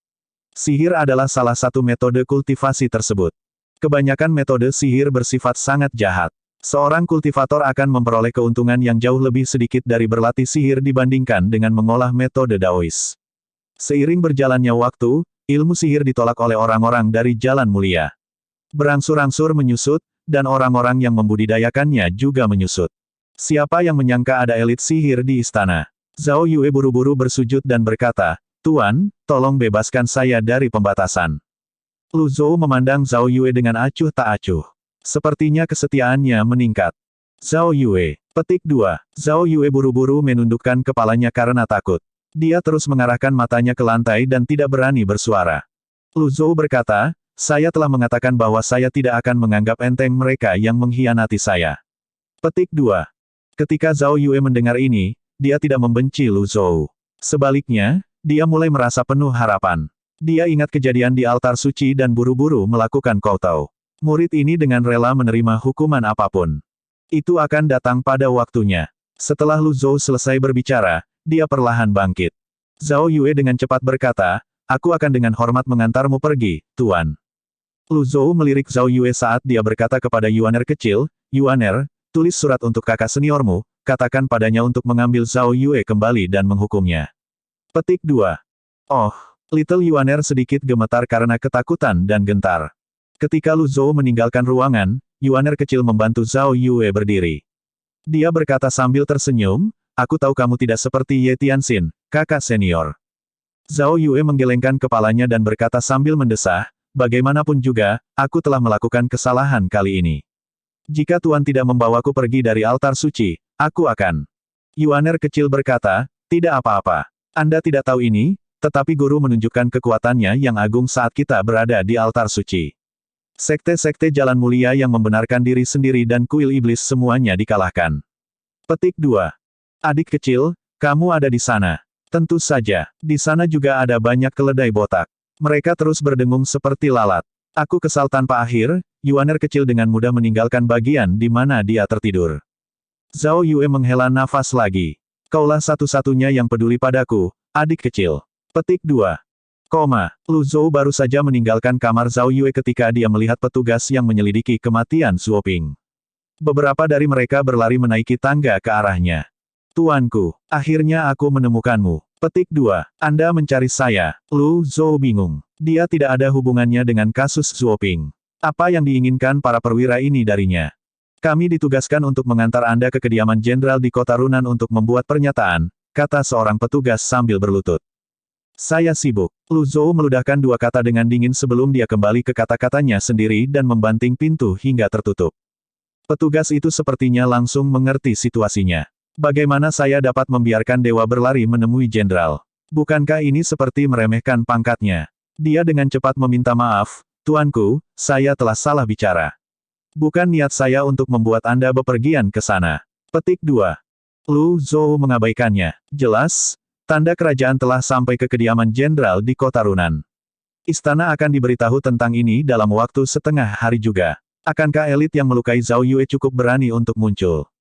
[SPEAKER 1] Sihir adalah salah satu metode kultivasi tersebut. Kebanyakan metode sihir bersifat sangat jahat. Seorang kultivator akan memperoleh keuntungan yang jauh lebih sedikit dari berlatih sihir dibandingkan dengan mengolah metode Daois. Seiring berjalannya waktu, ilmu sihir ditolak oleh orang-orang dari jalan mulia. Berangsur-angsur menyusut, dan orang-orang yang membudidayakannya juga menyusut. Siapa yang menyangka ada elit sihir di istana? Zhao Yue buru-buru bersujud dan berkata, Tuan, tolong bebaskan saya dari pembatasan. Lu Zhou memandang Zhao Yue dengan acuh tak acuh. Sepertinya kesetiaannya meningkat. Zhao Yue. Petik 2. Zhao Yue buru-buru menundukkan kepalanya karena takut. Dia terus mengarahkan matanya ke lantai dan tidak berani bersuara. Lu Zhou berkata, saya telah mengatakan bahwa saya tidak akan menganggap enteng mereka yang mengkhianati saya. Petik 2. Ketika Zhao Yue mendengar ini, dia tidak membenci Lu Zhou. Sebaliknya, dia mulai merasa penuh harapan. Dia ingat kejadian di altar suci dan buru-buru melakukan kowtow. Murid ini dengan rela menerima hukuman apapun. Itu akan datang pada waktunya. Setelah Lu Zhou selesai berbicara, dia perlahan bangkit. Zhao Yue dengan cepat berkata, aku akan dengan hormat mengantarmu pergi, Tuan. Lu Zhou melirik Zhao Yue saat dia berkata kepada Yuaner kecil, Yuaner, tulis surat untuk kakak seniormu, katakan padanya untuk mengambil Zhao Yue kembali dan menghukumnya. Petik 2. Oh, Little Yuaner sedikit gemetar karena ketakutan dan gentar. Ketika Lu Zhou meninggalkan ruangan, Yuaner kecil membantu Zhao Yue berdiri. Dia berkata sambil tersenyum, aku tahu kamu tidak seperti Ye Tianxin, kakak senior. Zhao Yue menggelengkan kepalanya dan berkata sambil mendesah, bagaimanapun juga, aku telah melakukan kesalahan kali ini. Jika Tuan tidak membawaku pergi dari altar suci, aku akan. Yuaner kecil berkata, tidak apa-apa. Anda tidak tahu ini, tetapi guru menunjukkan kekuatannya yang agung saat kita berada di altar suci. Sekte-sekte jalan mulia yang membenarkan diri sendiri dan kuil iblis semuanya dikalahkan. Petik 2. Adik kecil, kamu ada di sana. Tentu saja, di sana juga ada banyak keledai botak. Mereka terus berdengung seperti lalat. Aku kesal tanpa akhir, Yuaner kecil dengan mudah meninggalkan bagian di mana dia tertidur. Zhao Yue menghela nafas lagi. Kaulah satu-satunya yang peduli padaku, adik kecil. Petik 2. Lu Zhou baru saja meninggalkan kamar Zhao Yue ketika dia melihat petugas yang menyelidiki kematian Zuoping. Beberapa dari mereka berlari menaiki tangga ke arahnya. Tuanku, akhirnya aku menemukanmu. Petik 2. Anda mencari saya. Lu Zhou bingung. Dia tidak ada hubungannya dengan kasus Zuoping. Apa yang diinginkan para perwira ini darinya? Kami ditugaskan untuk mengantar Anda ke kediaman jenderal di kota Runan untuk membuat pernyataan, kata seorang petugas sambil berlutut. Saya sibuk. Lu Zhou meludahkan dua kata dengan dingin sebelum dia kembali ke kata-katanya sendiri dan membanting pintu hingga tertutup. Petugas itu sepertinya langsung mengerti situasinya. Bagaimana saya dapat membiarkan dewa berlari menemui jenderal? Bukankah ini seperti meremehkan pangkatnya? Dia dengan cepat meminta maaf, Tuanku, saya telah salah bicara. Bukan niat saya untuk membuat Anda bepergian ke sana. Petik 2. Lu Zhou mengabaikannya. Jelas, tanda kerajaan telah sampai ke kediaman jenderal di kota Runan. Istana akan diberitahu tentang ini dalam waktu setengah hari juga. Akankah elit yang melukai Zhao Yue cukup berani untuk muncul?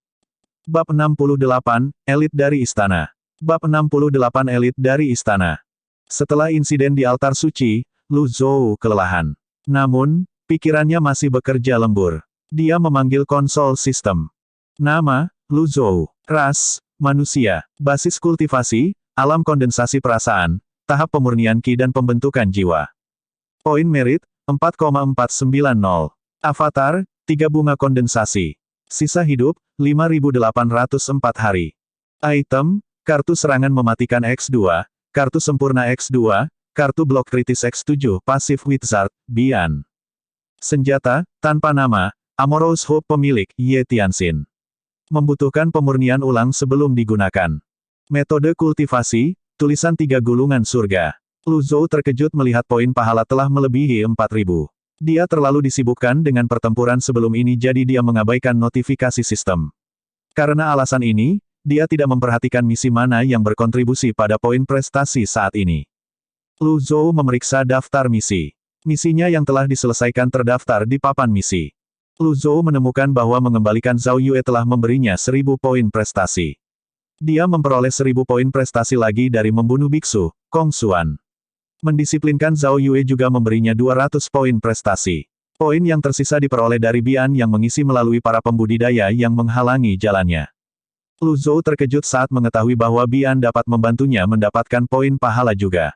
[SPEAKER 1] Bab 68, Elit dari Istana. Bab 68 Elit dari Istana. Setelah insiden di altar suci, Lu Zhou kelelahan. Namun, pikirannya masih bekerja lembur. Dia memanggil konsol sistem. Nama, Lu Zhou. Ras, manusia. Basis kultivasi, alam kondensasi perasaan, tahap pemurnian Qi dan pembentukan jiwa. Poin merit, 4,490. Avatar, 3 bunga kondensasi. Sisa hidup, 5.804 hari. Item, kartu serangan mematikan X2, kartu sempurna X2, kartu blok kritis X7 pasif Wizard, Bian. Senjata, tanpa nama, Amorous Hope pemilik, Ye Tianxin. Membutuhkan pemurnian ulang sebelum digunakan. Metode kultivasi, tulisan 3 gulungan surga. Lu Zhou terkejut melihat poin pahala telah melebihi 4.000. Dia terlalu disibukkan dengan pertempuran sebelum ini jadi dia mengabaikan notifikasi sistem. Karena alasan ini, dia tidak memperhatikan misi mana yang berkontribusi pada poin prestasi saat ini. Lu Zhou memeriksa daftar misi. Misinya yang telah diselesaikan terdaftar di papan misi. Lu Zhou menemukan bahwa mengembalikan Zhao Yue telah memberinya 1.000 poin prestasi. Dia memperoleh 1.000 poin prestasi lagi dari membunuh biksu, Kong Xuan. Mendisiplinkan Zhao Yue juga memberinya 200 poin prestasi. Poin yang tersisa diperoleh dari Bian yang mengisi melalui para pembudidaya yang menghalangi jalannya. Lu Zhou terkejut saat mengetahui bahwa Bian dapat membantunya mendapatkan poin pahala juga.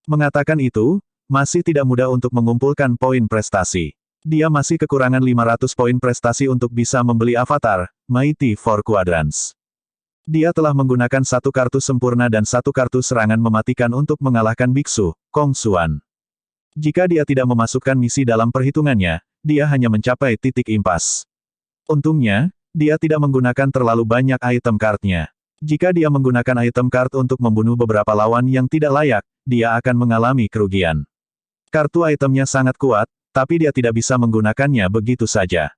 [SPEAKER 1] Mengatakan itu, masih tidak mudah untuk mengumpulkan poin prestasi. Dia masih kekurangan 500 poin prestasi untuk bisa membeli avatar, Mighty Four Quadrants. Dia telah menggunakan 1 kartu sempurna dan 1 kartu serangan mematikan untuk mengalahkan biksu, Kong Xuan. Jika dia tidak memasukkan misi dalam perhitungannya, dia hanya mencapai titik impas. Untungnya, dia tidak menggunakan terlalu banyak item card-nya. Jika dia menggunakan item card untuk membunuh beberapa lawan yang tidak layak, dia akan mengalami kerugian. Kartu itemnya sangat kuat, tapi dia tidak bisa menggunakannya begitu saja.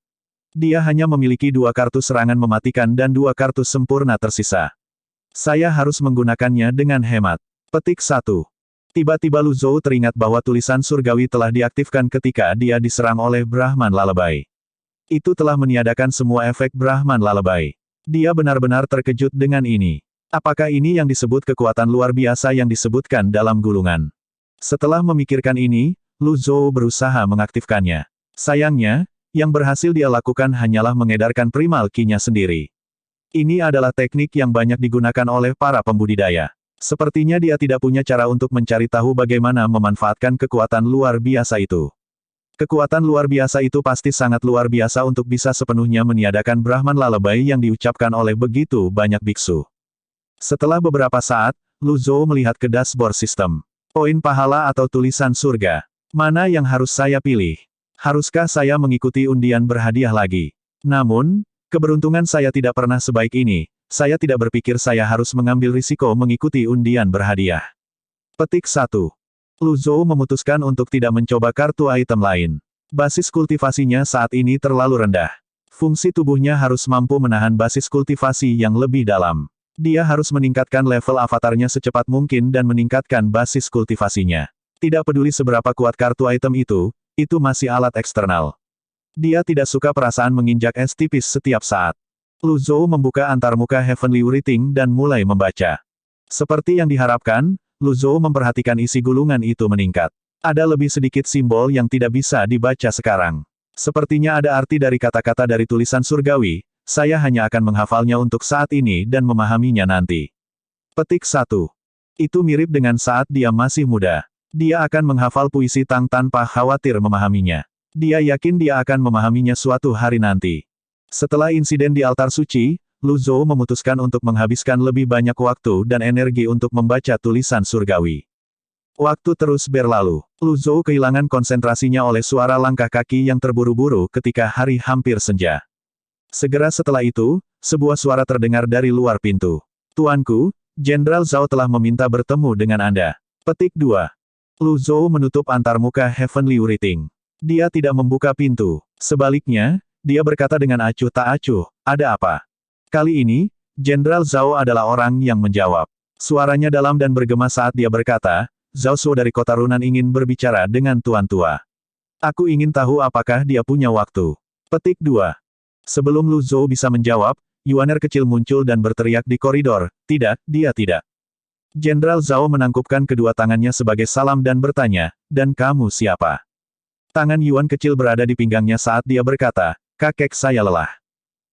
[SPEAKER 1] Dia hanya memiliki 2 kartu serangan mematikan dan 2 kartu sempurna tersisa. Saya harus menggunakannya dengan hemat. Petik 1. Tiba-tiba Lu Zhou teringat bahwa tulisan surgawi telah diaktifkan ketika dia diserang oleh Brahman Lalebay. Itu telah meniadakan semua efek Brahman Lalebay. Dia benar-benar terkejut dengan ini. Apakah ini yang disebut kekuatan luar biasa yang disebutkan dalam gulungan? Setelah memikirkan ini, Lu Zhou berusaha mengaktifkannya. Sayangnya, yang berhasil dia lakukan hanyalah mengedarkan primal Qi-nya sendiri. Ini adalah teknik yang banyak digunakan oleh para pembudidaya. Sepertinya dia tidak punya cara untuk mencari tahu bagaimana memanfaatkan kekuatan luar biasa itu. Kekuatan luar biasa itu pasti sangat luar biasa untuk bisa sepenuhnya meniadakan Brahman Lalebay yang diucapkan oleh begitu banyak biksu. Setelah beberapa saat, Lu Zhou melihat ke dashboard sistem. Poin pahala atau tulisan surga. Mana yang harus saya pilih? Haruskah saya mengikuti undian berhadiah lagi? Namun, keberuntungan saya tidak pernah sebaik ini. Saya tidak berpikir saya harus mengambil risiko mengikuti undian berhadiah. Petik 1. Lu Zhou memutuskan untuk tidak mencoba kartu item lain. Basis kultivasinya saat ini terlalu rendah. Fungsi tubuhnya harus mampu menahan basis kultivasi yang lebih dalam. Dia harus meningkatkan level avatarnya secepat mungkin dan meningkatkan basis kultivasinya. Tidak peduli seberapa kuat kartu item itu masih alat eksternal. Dia tidak suka perasaan menginjak es tipis setiap saat. Lu Zhou membuka antarmuka Heavenly Writing dan mulai membaca. Seperti yang diharapkan, Lu Zhou memperhatikan isi gulungan itu meningkat. Ada lebih sedikit simbol yang tidak bisa dibaca sekarang. Sepertinya ada arti dari kata-kata dari tulisan surgawi, saya hanya akan menghafalnya untuk saat ini dan memahaminya nanti. Petik 1. Itu mirip dengan saat dia masih muda. Dia akan menghafal puisi Tang tanpa khawatir memahaminya. Dia yakin dia akan memahaminya suatu hari nanti. Setelah insiden di altar suci, Lu Zhou memutuskan untuk menghabiskan lebih banyak waktu dan energi untuk membaca tulisan surgawi. Waktu terus berlalu. Lu Zhou kehilangan konsentrasinya oleh suara langkah kaki yang terburu-buru ketika hari hampir senja. Segera setelah itu, sebuah suara terdengar dari luar pintu. Tuanku, Jenderal Zhao telah meminta bertemu dengan Anda. Petik 2. Lu Zhou menutup antarmuka Heavenly Writing. Dia tidak membuka pintu. Sebaliknya, dia berkata dengan acuh tak acuh, ada apa? Kali ini, Jenderal Zhao adalah orang yang menjawab. Suaranya dalam dan bergema saat dia berkata, Zhao Suo dari Kota Runan ingin berbicara dengan Tuan Tua. Aku ingin tahu apakah dia punya waktu. Petik 2. Sebelum Lu Zhou bisa menjawab, Yuaner kecil muncul dan berteriak di koridor, tidak, dia tidak. Jenderal Zhao menangkupkan kedua tangannya sebagai salam dan bertanya, dan kamu siapa? Tangan Yuan kecil berada di pinggangnya saat dia berkata, kakek saya lelah.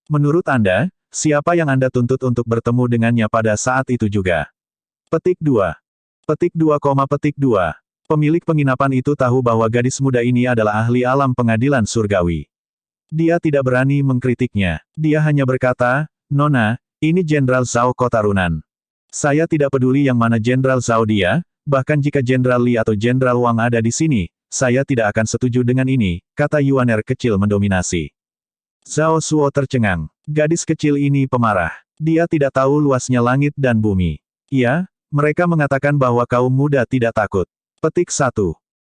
[SPEAKER 1] Menurut Anda, siapa yang Anda tuntut untuk bertemu dengannya pada saat itu juga? Petik 2. Petik 2, petik 2. Pemilik penginapan itu tahu bahwa gadis muda ini adalah ahli alam pengadilan surgawi. Dia tidak berani mengkritiknya. Dia hanya berkata, Nona, ini Jenderal Zhao Kota Runan. Saya tidak peduli yang mana Jenderal Zhao dia, bahkan jika Jenderal Li atau Jenderal Wang ada di sini, saya tidak akan setuju dengan ini, kata Yuaner kecil mendominasi. Zhao Suo tercengang. Gadis kecil ini pemarah. Dia tidak tahu luasnya langit dan bumi. Ya, mereka mengatakan bahwa kaum muda tidak takut. Petik 1.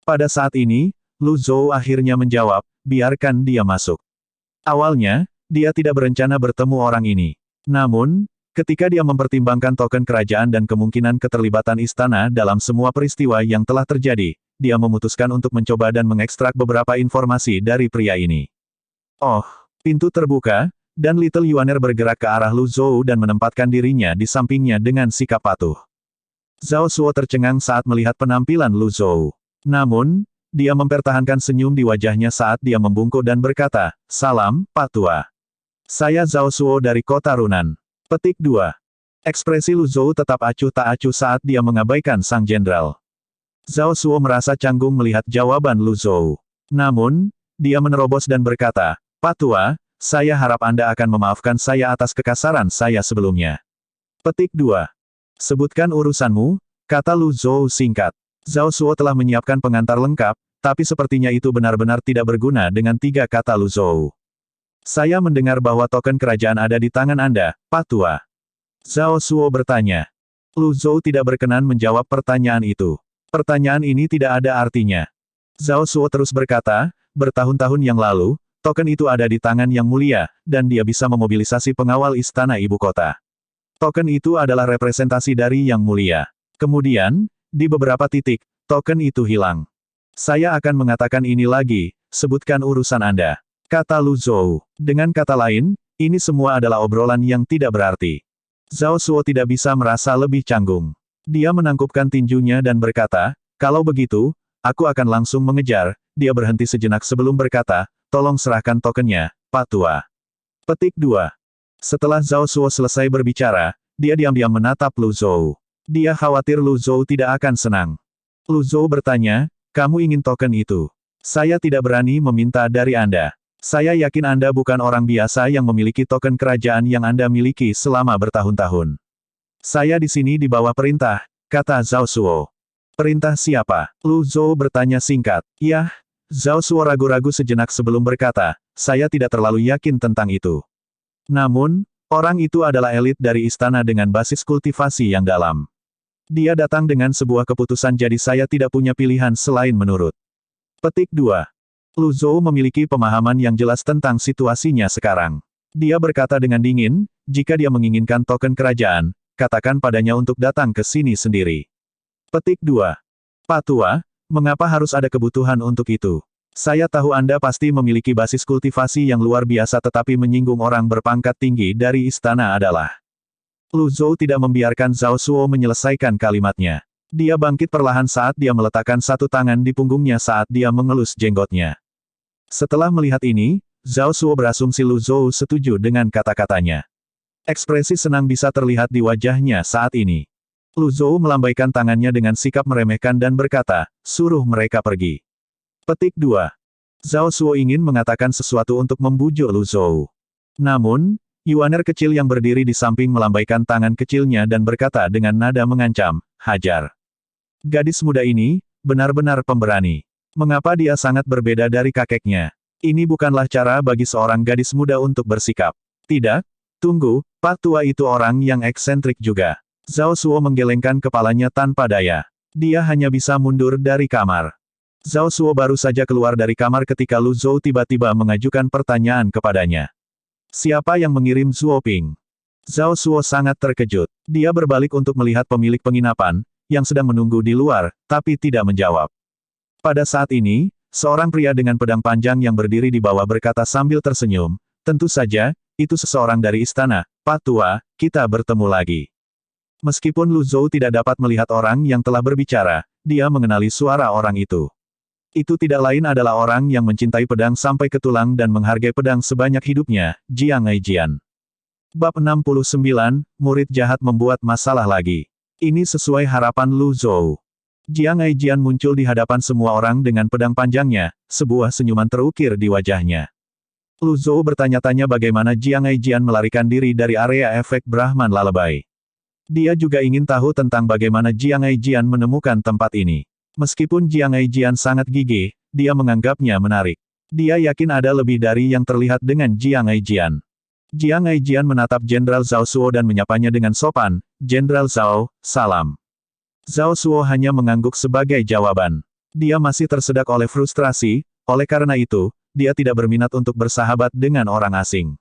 [SPEAKER 1] Pada saat ini, Lu Zhou akhirnya menjawab, biarkan dia masuk. Awalnya, dia tidak berencana bertemu orang ini. Namun, ketika dia mempertimbangkan token kerajaan dan kemungkinan keterlibatan istana dalam semua peristiwa yang telah terjadi, dia memutuskan untuk mencoba dan mengekstrak beberapa informasi dari pria ini. Oh, pintu terbuka, dan Little Yuaner bergerak ke arah Lu Zhou dan menempatkan dirinya di sampingnya dengan sikap patuh. Zhao Suo tercengang saat melihat penampilan Lu Zhou. Namun, dia mempertahankan senyum di wajahnya saat dia membungkuk dan berkata, salam, Pak Tua. Saya Zhao Suo dari Kota Runan. Petik 2. Ekspresi Lu Zhou tetap acuh tak acuh saat dia mengabaikan sang jenderal. Zhao Suo merasa canggung melihat jawaban Lu Zhou. Namun, dia menerobos dan berkata, Pak Tua, saya harap Anda akan memaafkan saya atas kekasaran saya sebelumnya. Petik 2. Sebutkan urusanmu, kata Lu Zhou singkat. Zhao Suo telah menyiapkan pengantar lengkap, tapi sepertinya itu benar-benar tidak berguna dengan 3 kata Lu Zhou. Saya mendengar bahwa token kerajaan ada di tangan Anda, Pak Tua. Zhao Suo bertanya. Lu Zhou tidak berkenan menjawab pertanyaan itu. Pertanyaan ini tidak ada artinya. Zhao Suo terus berkata, bertahun-tahun yang lalu, token itu ada di tangan yang mulia, dan dia bisa memobilisasi pengawal istana ibu kota. Token itu adalah representasi dari yang mulia. Kemudian, di beberapa titik, token itu hilang. Saya akan mengatakan ini lagi, sebutkan urusan Anda. Kata Lu Zhou. Dengan kata lain, ini semua adalah obrolan yang tidak berarti. Zhao Suo tidak bisa merasa lebih canggung. Dia menangkupkan tinjunya dan berkata, kalau begitu, aku akan langsung mengejar. Dia berhenti sejenak sebelum berkata, tolong serahkan tokennya, Pak Tua. Petik 2. Setelah Zhao Suo selesai berbicara, dia diam-diam menatap Lu Zhou. Dia khawatir Lu Zhou tidak akan senang. Lu Zhou bertanya, kamu ingin token itu? Saya tidak berani meminta dari Anda. Saya yakin Anda bukan orang biasa yang memiliki token kerajaan yang Anda miliki selama bertahun-tahun. Saya di sini di bawah perintah, kata Zhao Suo. Perintah siapa? Lu Zhou bertanya singkat. Yah, Zhao Suo ragu-ragu sejenak sebelum berkata, saya tidak terlalu yakin tentang itu. Namun, orang itu adalah elit dari istana dengan basis kultivasi yang dalam. Dia datang dengan sebuah keputusan jadi saya tidak punya pilihan selain menurut. Petik 2. Lu Zhou memiliki pemahaman yang jelas tentang situasinya sekarang. Dia berkata dengan dingin, jika dia menginginkan token kerajaan, katakan padanya untuk datang ke sini sendiri. Petik 2. Pak Tua, mengapa harus ada kebutuhan untuk itu? Saya tahu Anda pasti memiliki basis kultivasi yang luar biasa tetapi menyinggung orang berpangkat tinggi dari istana adalah. Lu Zhou tidak membiarkan Zhao Suo menyelesaikan kalimatnya. Dia bangkit perlahan saat dia meletakkan satu tangan di punggungnya saat dia mengelus jenggotnya. Setelah melihat ini, Zhao Suo berasumsi Lu Zhou setuju dengan kata-katanya. Ekspresi senang bisa terlihat di wajahnya saat ini. Lu Zhou melambaikan tangannya dengan sikap meremehkan dan berkata, suruh mereka pergi. Petik 2. Zhao Suo ingin mengatakan sesuatu untuk membujuk Lu Zhou. Namun, Yuaner kecil yang berdiri di samping melambaikan tangan kecilnya dan berkata dengan nada mengancam, "Hajar." Gadis muda ini, benar-benar pemberani. Mengapa dia sangat berbeda dari kakeknya? Ini bukanlah cara bagi seorang gadis muda untuk bersikap. Tidak? Tunggu, Pak Tua itu orang yang eksentrik juga. Zhao Suo menggelengkan kepalanya tanpa daya. Dia hanya bisa mundur dari kamar. Zhao Suo baru saja keluar dari kamar ketika Lu Zhou tiba-tiba mengajukan pertanyaan kepadanya. Siapa yang mengirim Zhuo Ping? Zhao Suo sangat terkejut. Dia berbalik untuk melihat pemilik penginapan, yang sedang menunggu di luar, tapi tidak menjawab. Pada saat ini, seorang pria dengan pedang panjang yang berdiri di bawah berkata sambil tersenyum, "Tentu saja, itu seseorang dari istana, Pak Tua, kita bertemu lagi." Meskipun Lu Zhou tidak dapat melihat orang yang telah berbicara, dia mengenali suara orang itu. Itu tidak lain adalah orang yang mencintai pedang sampai ke tulang dan menghargai pedang sebanyak hidupnya, Jiang Aijian. Bab 69, Murid Jahat Membuat Masalah Lagi. Ini sesuai harapan Lu Zhou. Jiang Aijian muncul di hadapan semua orang dengan pedang panjangnya, sebuah senyuman terukir di wajahnya. Lu Zhou bertanya-tanya bagaimana Jiang Aijian melarikan diri dari area efek Brahman Lalebai. Dia juga ingin tahu tentang bagaimana Jiang Aijian menemukan tempat ini. Meskipun Jiang Aijian sangat gigih, dia menganggapnya menarik. Dia yakin ada lebih dari yang terlihat dengan Jiang Aijian. Jiang Aijian menatap Jenderal Zhao Suo dan menyapanya dengan sopan, "Jenderal Zhao, salam." Zhao Suo hanya mengangguk sebagai jawaban. Dia masih tersedak oleh frustrasi, oleh karena itu, dia tidak berminat untuk bersahabat dengan orang asing.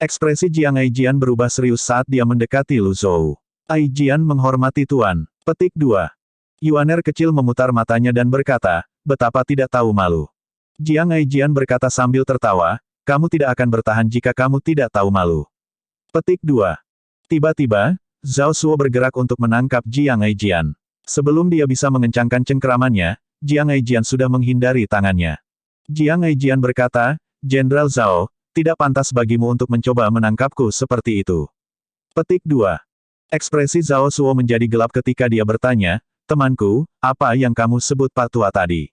[SPEAKER 1] Ekspresi Jiang Aijian berubah serius saat dia mendekati Lu Zhou. "Aijian menghormati Tuan." Petik 2. Yuaner kecil memutar matanya dan berkata, "Betapa tidak tahu malu." Jiang Aijian berkata sambil tertawa, "Kamu tidak akan bertahan jika kamu tidak tahu malu." Petik 2. Tiba-tiba, Zhao Suo bergerak untuk menangkap Jiang Aijian. Sebelum dia bisa mengencangkan cengkeramannya, Jiang Aijian sudah menghindari tangannya. Jiang Aijian berkata, "Jenderal Zhao, tidak pantas bagimu untuk mencoba menangkapku seperti itu." Petik 2. Ekspresi Zhao Suo menjadi gelap ketika dia bertanya, "Temanku, apa yang kamu sebut Pak Tua tadi?"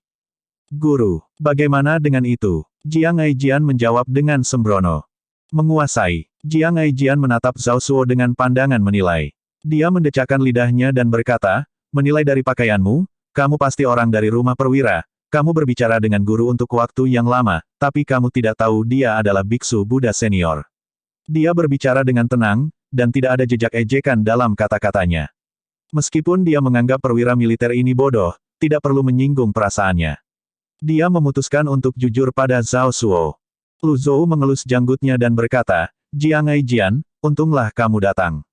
[SPEAKER 1] "Guru, bagaimana dengan itu?" Jiang Aijian menjawab dengan sembrono. "Menguasai." Jiang Aijian menatap Zhao Suo dengan pandangan menilai. Dia mendecakkan lidahnya dan berkata, "Menilai dari pakaianmu, kamu pasti orang dari rumah perwira. Kamu berbicara dengan guru untuk waktu yang lama, tapi kamu tidak tahu dia adalah biksu Buddha senior." Dia berbicara dengan tenang, dan tidak ada jejak ejekan dalam kata-katanya. Meskipun dia menganggap perwira militer ini bodoh, tidak perlu menyinggung perasaannya. Dia memutuskan untuk jujur pada Zhao Suo. Lu Zhou mengelus janggutnya dan berkata, "Jiang Aijian, untunglah kamu datang.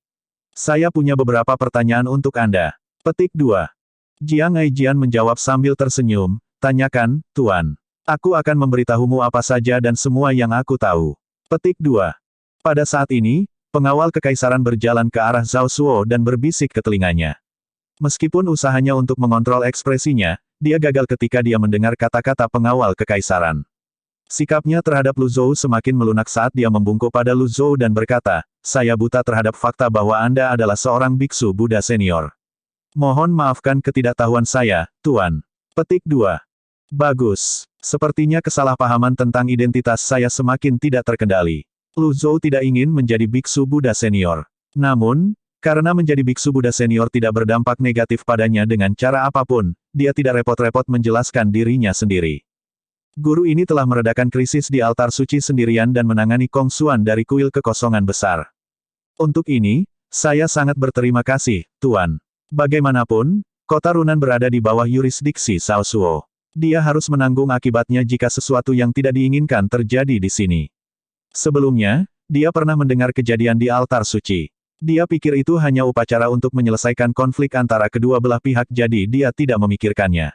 [SPEAKER 1] Saya punya beberapa pertanyaan untuk Anda." Petik 2. Jiang Aijian menjawab sambil tersenyum, "Tanyakan, Tuan. Aku akan memberitahumu apa saja dan semua yang aku tahu." Petik 2. Pada saat ini, pengawal kekaisaran berjalan ke arah Zhao Suo dan berbisik ke telinganya. Meskipun usahanya untuk mengontrol ekspresinya, dia gagal ketika dia mendengar kata-kata pengawal kekaisaran. Sikapnya terhadap Lu Zhou semakin melunak saat dia membungkuk pada Lu Zhou dan berkata, "Saya buta terhadap fakta bahwa Anda adalah seorang biksu Buddha senior. Mohon maafkan ketidaktahuan saya, Tuan." Petik 2. Bagus. Sepertinya kesalahpahaman tentang identitas saya semakin tidak terkendali. Lu Zhou tidak ingin menjadi biksu Buddha senior. Namun, karena menjadi biksu Buddha senior tidak berdampak negatif padanya dengan cara apapun, dia tidak repot-repot menjelaskan dirinya sendiri. Guru ini telah meredakan krisis di altar suci sendirian dan menangani kongsuan dari kuil kekosongan besar. Untuk ini, saya sangat berterima kasih, Tuan. Bagaimanapun, kota Runan berada di bawah yurisdiksi Zhao Suo. Dia harus menanggung akibatnya jika sesuatu yang tidak diinginkan terjadi di sini. Sebelumnya, dia pernah mendengar kejadian di altar suci. Dia pikir itu hanya upacara untuk menyelesaikan konflik antara kedua belah pihak jadi dia tidak memikirkannya.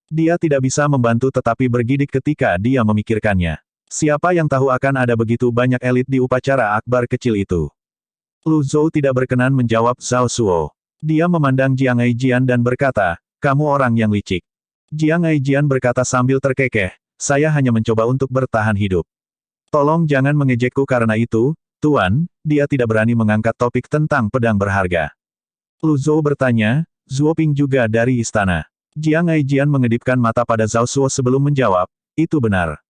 [SPEAKER 1] Dia tidak bisa membantu tetapi bergidik ketika dia memikirkannya. Siapa yang tahu akan ada begitu banyak elit di upacara akbar kecil itu? Lu Zhou tidak berkenan menjawab Zhao Suo. Dia memandang Jiang Aijian dan berkata, "Kamu orang yang licik." Jiang Aijian berkata sambil terkekeh, "Saya hanya mencoba untuk bertahan hidup. Tolong jangan mengejekku karena itu, Tuan." Dia tidak berani mengangkat topik tentang pedang berharga. Lu Zhou bertanya, "Zhuo Ping juga dari istana?" Jiang Aijian mengedipkan mata pada Zhao Suo sebelum menjawab, itu benar.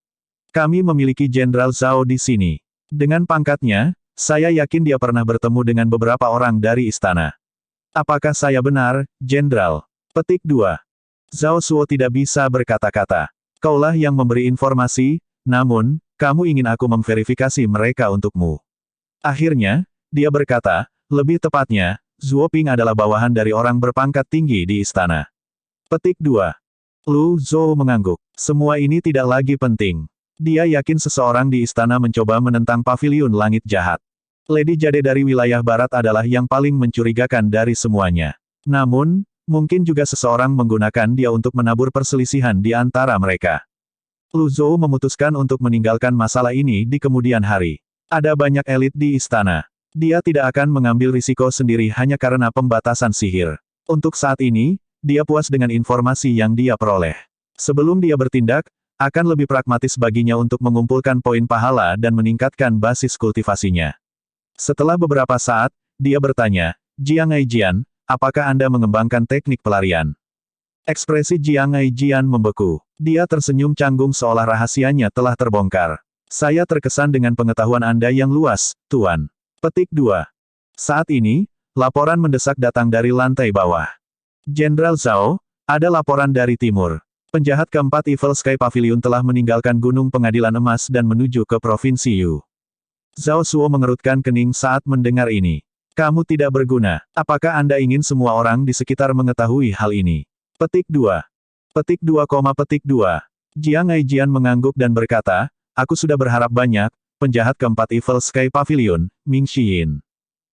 [SPEAKER 1] Kami memiliki Jenderal Zhao di sini. Dengan pangkatnya, saya yakin dia pernah bertemu dengan beberapa orang dari istana. Apakah saya benar, Jenderal? Petik 2. Zhao Suo tidak bisa berkata-kata. Kaulah yang memberi informasi, namun, kamu ingin aku memverifikasi mereka untukmu. Akhirnya, dia berkata, lebih tepatnya, Zhuo Ping adalah bawahan dari orang berpangkat tinggi di istana. Petik 2. Lu Zhou mengangguk. Semua ini tidak lagi penting. Dia yakin seseorang di istana mencoba menentang paviliun langit jahat. Lady Jade dari wilayah barat adalah yang paling mencurigakan dari semuanya. Namun, mungkin juga seseorang menggunakan dia untuk menabur perselisihan di antara mereka. Lu Zhou memutuskan untuk meninggalkan masalah ini di kemudian hari. Ada banyak elit di istana. Dia tidak akan mengambil risiko sendiri hanya karena pembatasan sihir. Untuk saat ini, dia puas dengan informasi yang dia peroleh. Sebelum dia bertindak, akan lebih pragmatis baginya untuk mengumpulkan poin pahala dan meningkatkan basis kultivasinya. Setelah beberapa saat, dia bertanya, Jiang Aijian, apakah Anda mengembangkan teknik pelarian? Ekspresi Jiang Aijian membeku. Dia tersenyum canggung seolah rahasianya telah terbongkar. Saya terkesan dengan pengetahuan Anda yang luas, Tuan. Petik 2. Saat ini, laporan mendesak datang dari lantai bawah. Jenderal Zhao, ada laporan dari timur. Penjahat keempat Evil Sky Pavilion telah meninggalkan Gunung Pengadilan Emas dan menuju ke Provinsi Yu. Zhao Suo mengerutkan kening saat mendengar ini. Kamu tidak berguna. Apakah Anda ingin semua orang di sekitar mengetahui hal ini? Petik 2. Petik 2, petik 2. Jiang Aijian mengangguk dan berkata, aku sudah berharap banyak, penjahat keempat Evil Sky Pavilion, Ming Xiyin.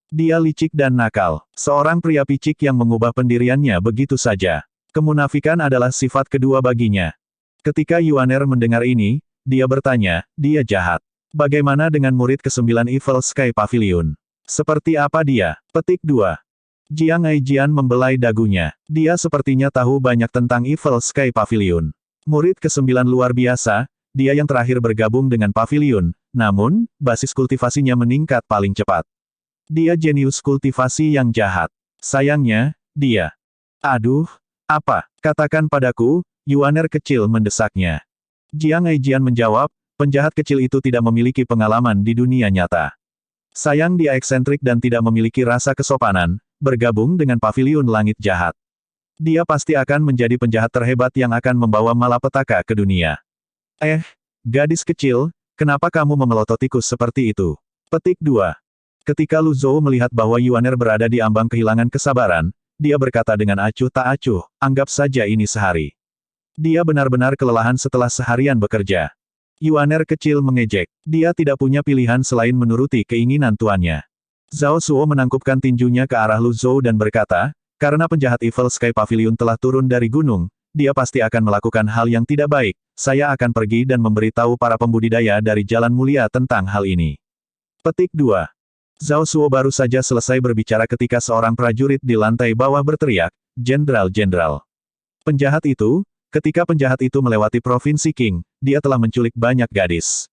[SPEAKER 1] Dia licik dan nakal. Seorang pria picik yang mengubah pendiriannya begitu saja. Kemunafikan adalah sifat kedua baginya. Ketika Yuaner mendengar ini, dia bertanya, dia jahat. Bagaimana dengan murid ke-9 Evil Sky Pavilion? Seperti apa dia? Petik 2. Jiang Aijian membelai dagunya. Dia sepertinya tahu banyak tentang Evil Sky Pavilion. Murid ke-9 luar biasa, dia yang terakhir bergabung dengan Pavilion, namun, basis kultivasinya meningkat paling cepat. Dia jenius kultivasi yang jahat. Sayangnya, dia. Aduh. Apa? Katakan padaku, Yuaner kecil mendesaknya. Jiang Aijian menjawab, penjahat kecil itu tidak memiliki pengalaman di dunia nyata. Sayang dia eksentrik dan tidak memiliki rasa kesopanan, bergabung dengan Paviliun Langit Jahat. Dia pasti akan menjadi penjahat terhebat yang akan membawa malapetaka ke dunia. Gadis kecil, kenapa kamu memelototiku seperti itu? Petik 2. Ketika Lu Zhou melihat bahwa Yuaner berada di ambang kehilangan kesabaran, dia berkata dengan acuh tak acuh, anggap saja ini sehari. Dia benar-benar kelelahan setelah seharian bekerja. Yuaner kecil mengejek. Dia tidak punya pilihan selain menuruti keinginan tuannya. Zhao Suo menangkupkan tinjunya ke arah Lu Zhou dan berkata, karena penjahat Evil Sky Pavilion telah turun dari gunung, dia pasti akan melakukan hal yang tidak baik. Saya akan pergi dan memberitahu para pembudidaya dari Jalan Mulia tentang hal ini. Petik 2. Zhao Suo baru saja selesai berbicara ketika seorang prajurit di lantai bawah berteriak, Jenderal, Jenderal. Penjahat itu, ketika penjahat itu melewati Provinsi Qing, dia telah menculik banyak gadis.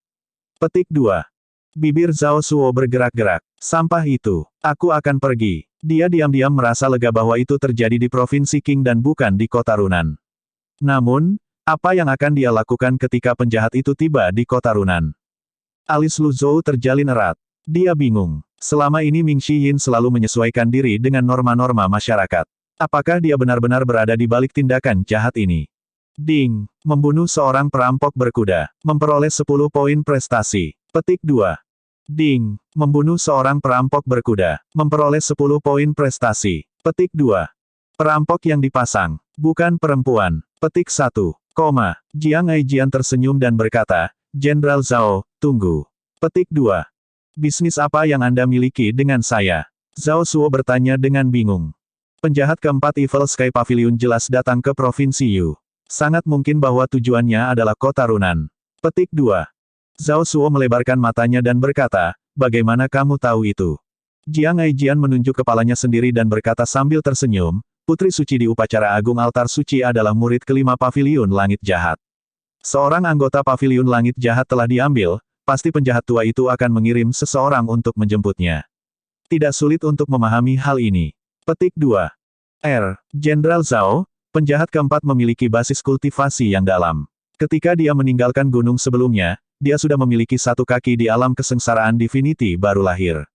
[SPEAKER 1] Petik 2. Bibir Zhao Suo bergerak-gerak. Sampah itu. Aku akan pergi. Dia diam-diam merasa lega bahwa itu terjadi di Provinsi Qing dan bukan di kota Runan. Namun, apa yang akan dia lakukan ketika penjahat itu tiba di kota Runan? Alis Lu Zhou terjalin erat. Dia bingung. Selama ini Ming Xiyin selalu menyesuaikan diri dengan norma-norma masyarakat. Apakah dia benar-benar berada di balik tindakan jahat ini? Ding. Membunuh seorang perampok berkuda. Memperoleh 10 poin prestasi. Petik 2. Ding. Membunuh seorang perampok berkuda. Memperoleh 10 poin prestasi. Petik 2. Perampok yang dipasang. Bukan perempuan. Petik 1. Jiang Aijian tersenyum dan berkata, Jenderal Zhao, tunggu. Petik 2. Bisnis apa yang Anda miliki dengan saya? Zhao Suo bertanya dengan bingung. Penjahat keempat Evil Sky Pavilion jelas datang ke Provinsi Yu. Sangat mungkin bahwa tujuannya adalah kota Runan. Petik 2. Zhao Suo melebarkan matanya dan berkata, bagaimana kamu tahu itu? Jiang Aijian menunjuk kepalanya sendiri dan berkata sambil tersenyum, Putri Suci di upacara Agung Altar Suci adalah murid kelima Paviliun Langit Jahat. Seorang anggota Paviliun Langit Jahat telah diambil, pasti penjahat tua itu akan mengirim seseorang untuk menjemputnya. Tidak sulit untuk memahami hal ini. Petik 2. Jenderal Zhao, penjahat keempat memiliki basis kultivasi yang dalam. Ketika dia meninggalkan gunung sebelumnya, dia sudah memiliki satu kaki di alam kesengsaraan Divinity baru lahir.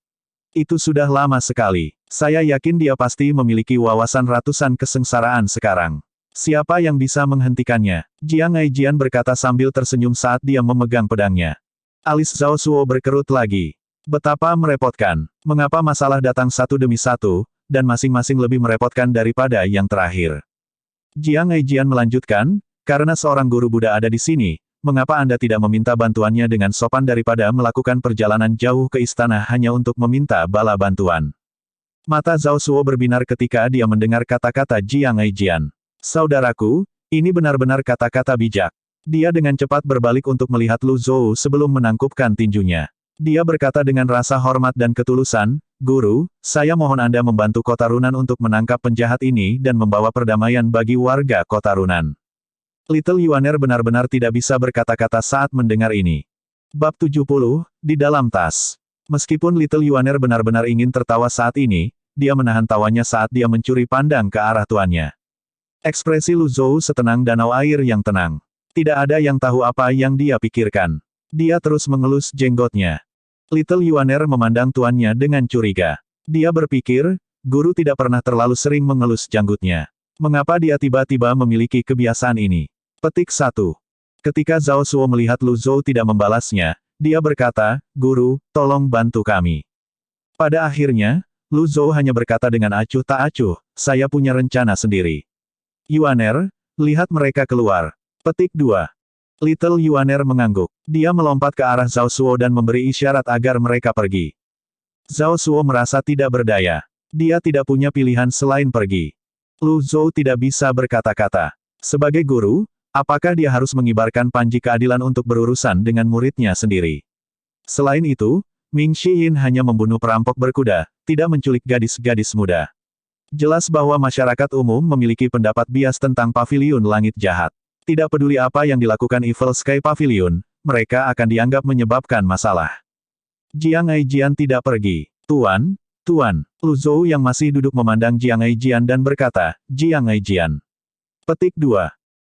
[SPEAKER 1] Itu sudah lama sekali. Saya yakin dia pasti memiliki wawasan ratusan kesengsaraan sekarang. Siapa yang bisa menghentikannya? Jiang Aijian berkata sambil tersenyum saat dia memegang pedangnya. Alis Zhao Suo berkerut lagi. Betapa merepotkan. Mengapa masalah datang satu demi satu, dan masing-masing lebih merepotkan daripada yang terakhir. Jiang Aijian melanjutkan, karena seorang guru Buddha ada di sini, mengapa Anda tidak meminta bantuannya dengan sopan daripada melakukan perjalanan jauh ke istana hanya untuk meminta bala bantuan? Mata Zhao Suo berbinar ketika dia mendengar kata-kata Jiang Aijian. Saudaraku, ini benar-benar kata-kata bijak. Dia dengan cepat berbalik untuk melihat Lu Zhou sebelum menangkupkan tinjunya. Dia berkata dengan rasa hormat dan ketulusan, Guru, saya mohon Anda membantu Kota Runan untuk menangkap penjahat ini dan membawa perdamaian bagi warga Kota Runan. Little Yuaner benar-benar tidak bisa berkata-kata saat mendengar ini. Bab 70, di dalam tas. Meskipun Little Yuaner benar-benar ingin tertawa saat ini, dia menahan tawanya saat dia mencuri pandang ke arah tuannya. Ekspresi Lu Zhou setenang danau air yang tenang. Tidak ada yang tahu apa yang dia pikirkan. Dia terus mengelus jenggotnya. Little Yuaner memandang tuannya dengan curiga. Dia berpikir, guru tidak pernah terlalu sering mengelus janggutnya. Mengapa dia tiba-tiba memiliki kebiasaan ini? Petik 1. Ketika Zhao Suo melihat Lu Zhou tidak membalasnya, dia berkata, Guru, tolong bantu kami. Pada akhirnya, Lu Zhou hanya berkata dengan acuh tak acuh, saya punya rencana sendiri. Yuaner, lihat mereka keluar. Petik 2. Little Yuaner mengangguk. Dia melompat ke arah Zhao Suo dan memberi isyarat agar mereka pergi. Zhao Suo merasa tidak berdaya. Dia tidak punya pilihan selain pergi. Lu Zhou tidak bisa berkata-kata. Sebagai guru, apakah dia harus mengibarkan panji keadilan untuk berurusan dengan muridnya sendiri? Selain itu, Ming Xiyin hanya membunuh perampok berkuda, tidak menculik gadis-gadis muda. Jelas bahwa masyarakat umum memiliki pendapat bias tentang Paviliun Langit Jahat. Tidak peduli apa yang dilakukan Evil Sky Pavilion, mereka akan dianggap menyebabkan masalah. Jiang Aijian tidak pergi. Tuan, Lu Zhou yang masih duduk memandang Jiang Aijian dan berkata, Jiang Aijian. Petik 2.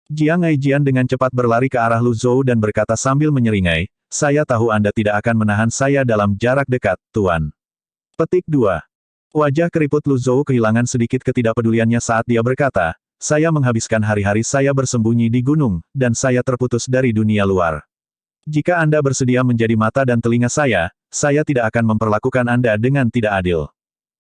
[SPEAKER 1] Jiang Aijian dengan cepat berlari ke arah Lu Zhou dan berkata sambil menyeringai, saya tahu Anda tidak akan menahan saya dalam jarak dekat, Tuan. Petik 2. Wajah keriput Lu Zhou kehilangan sedikit ketidakpeduliannya saat dia berkata, saya menghabiskan hari-hari saya bersembunyi di gunung, dan saya terputus dari dunia luar. Jika Anda bersedia menjadi mata dan telinga saya tidak akan memperlakukan Anda dengan tidak adil.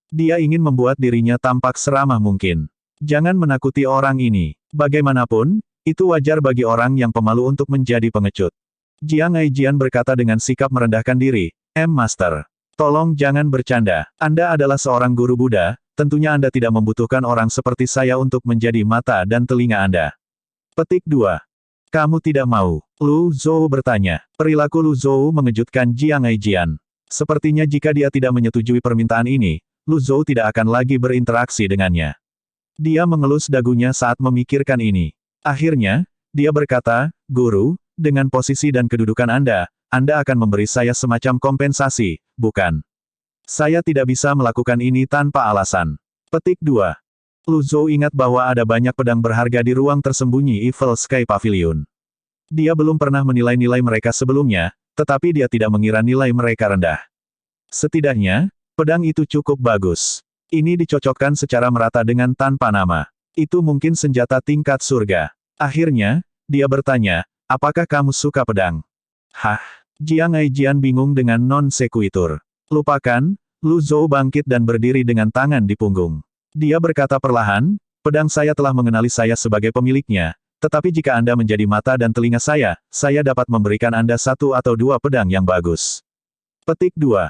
[SPEAKER 1] Dia ingin membuat dirinya tampak seramah mungkin. Jangan menakuti orang ini. Bagaimanapun, itu wajar bagi orang yang pemalu untuk menjadi pengecut. Jiang Aijian berkata dengan sikap merendahkan diri, Master. Tolong jangan bercanda. Anda adalah seorang guru Buddha, tentunya Anda tidak membutuhkan orang seperti saya untuk menjadi mata dan telinga Anda. Petik 2. Kamu tidak mau. Lu Zhou bertanya. Perilaku Lu Zhou mengejutkan Jiang Aijian. Sepertinya jika dia tidak menyetujui permintaan ini, Lu Zhou tidak akan lagi berinteraksi dengannya. Dia mengelus dagunya saat memikirkan ini. Akhirnya, dia berkata, Guru, dengan posisi dan kedudukan Anda akan memberi saya semacam kompensasi, bukan? Saya tidak bisa melakukan ini tanpa alasan. Petik 2. Lu Zhou ingat bahwa ada banyak pedang berharga di ruang tersembunyi Evil Sky Pavilion. Dia belum pernah menilai-nilai mereka sebelumnya, tetapi dia tidak mengira nilai mereka rendah. Setidaknya, pedang itu cukup bagus. Ini dicocokkan secara merata dengan tanpa nama. Itu mungkin senjata tingkat surga. Akhirnya, dia bertanya, apakah kamu suka pedang? Hah? Jiang Aijian bingung dengan non-sequitur. Lupakan, Lu Zhou bangkit dan berdiri dengan tangan di punggung. Dia berkata perlahan, pedang saya telah mengenali saya sebagai pemiliknya, tetapi jika Anda menjadi mata dan telinga saya dapat memberikan Anda satu atau dua pedang yang bagus. Petik 2.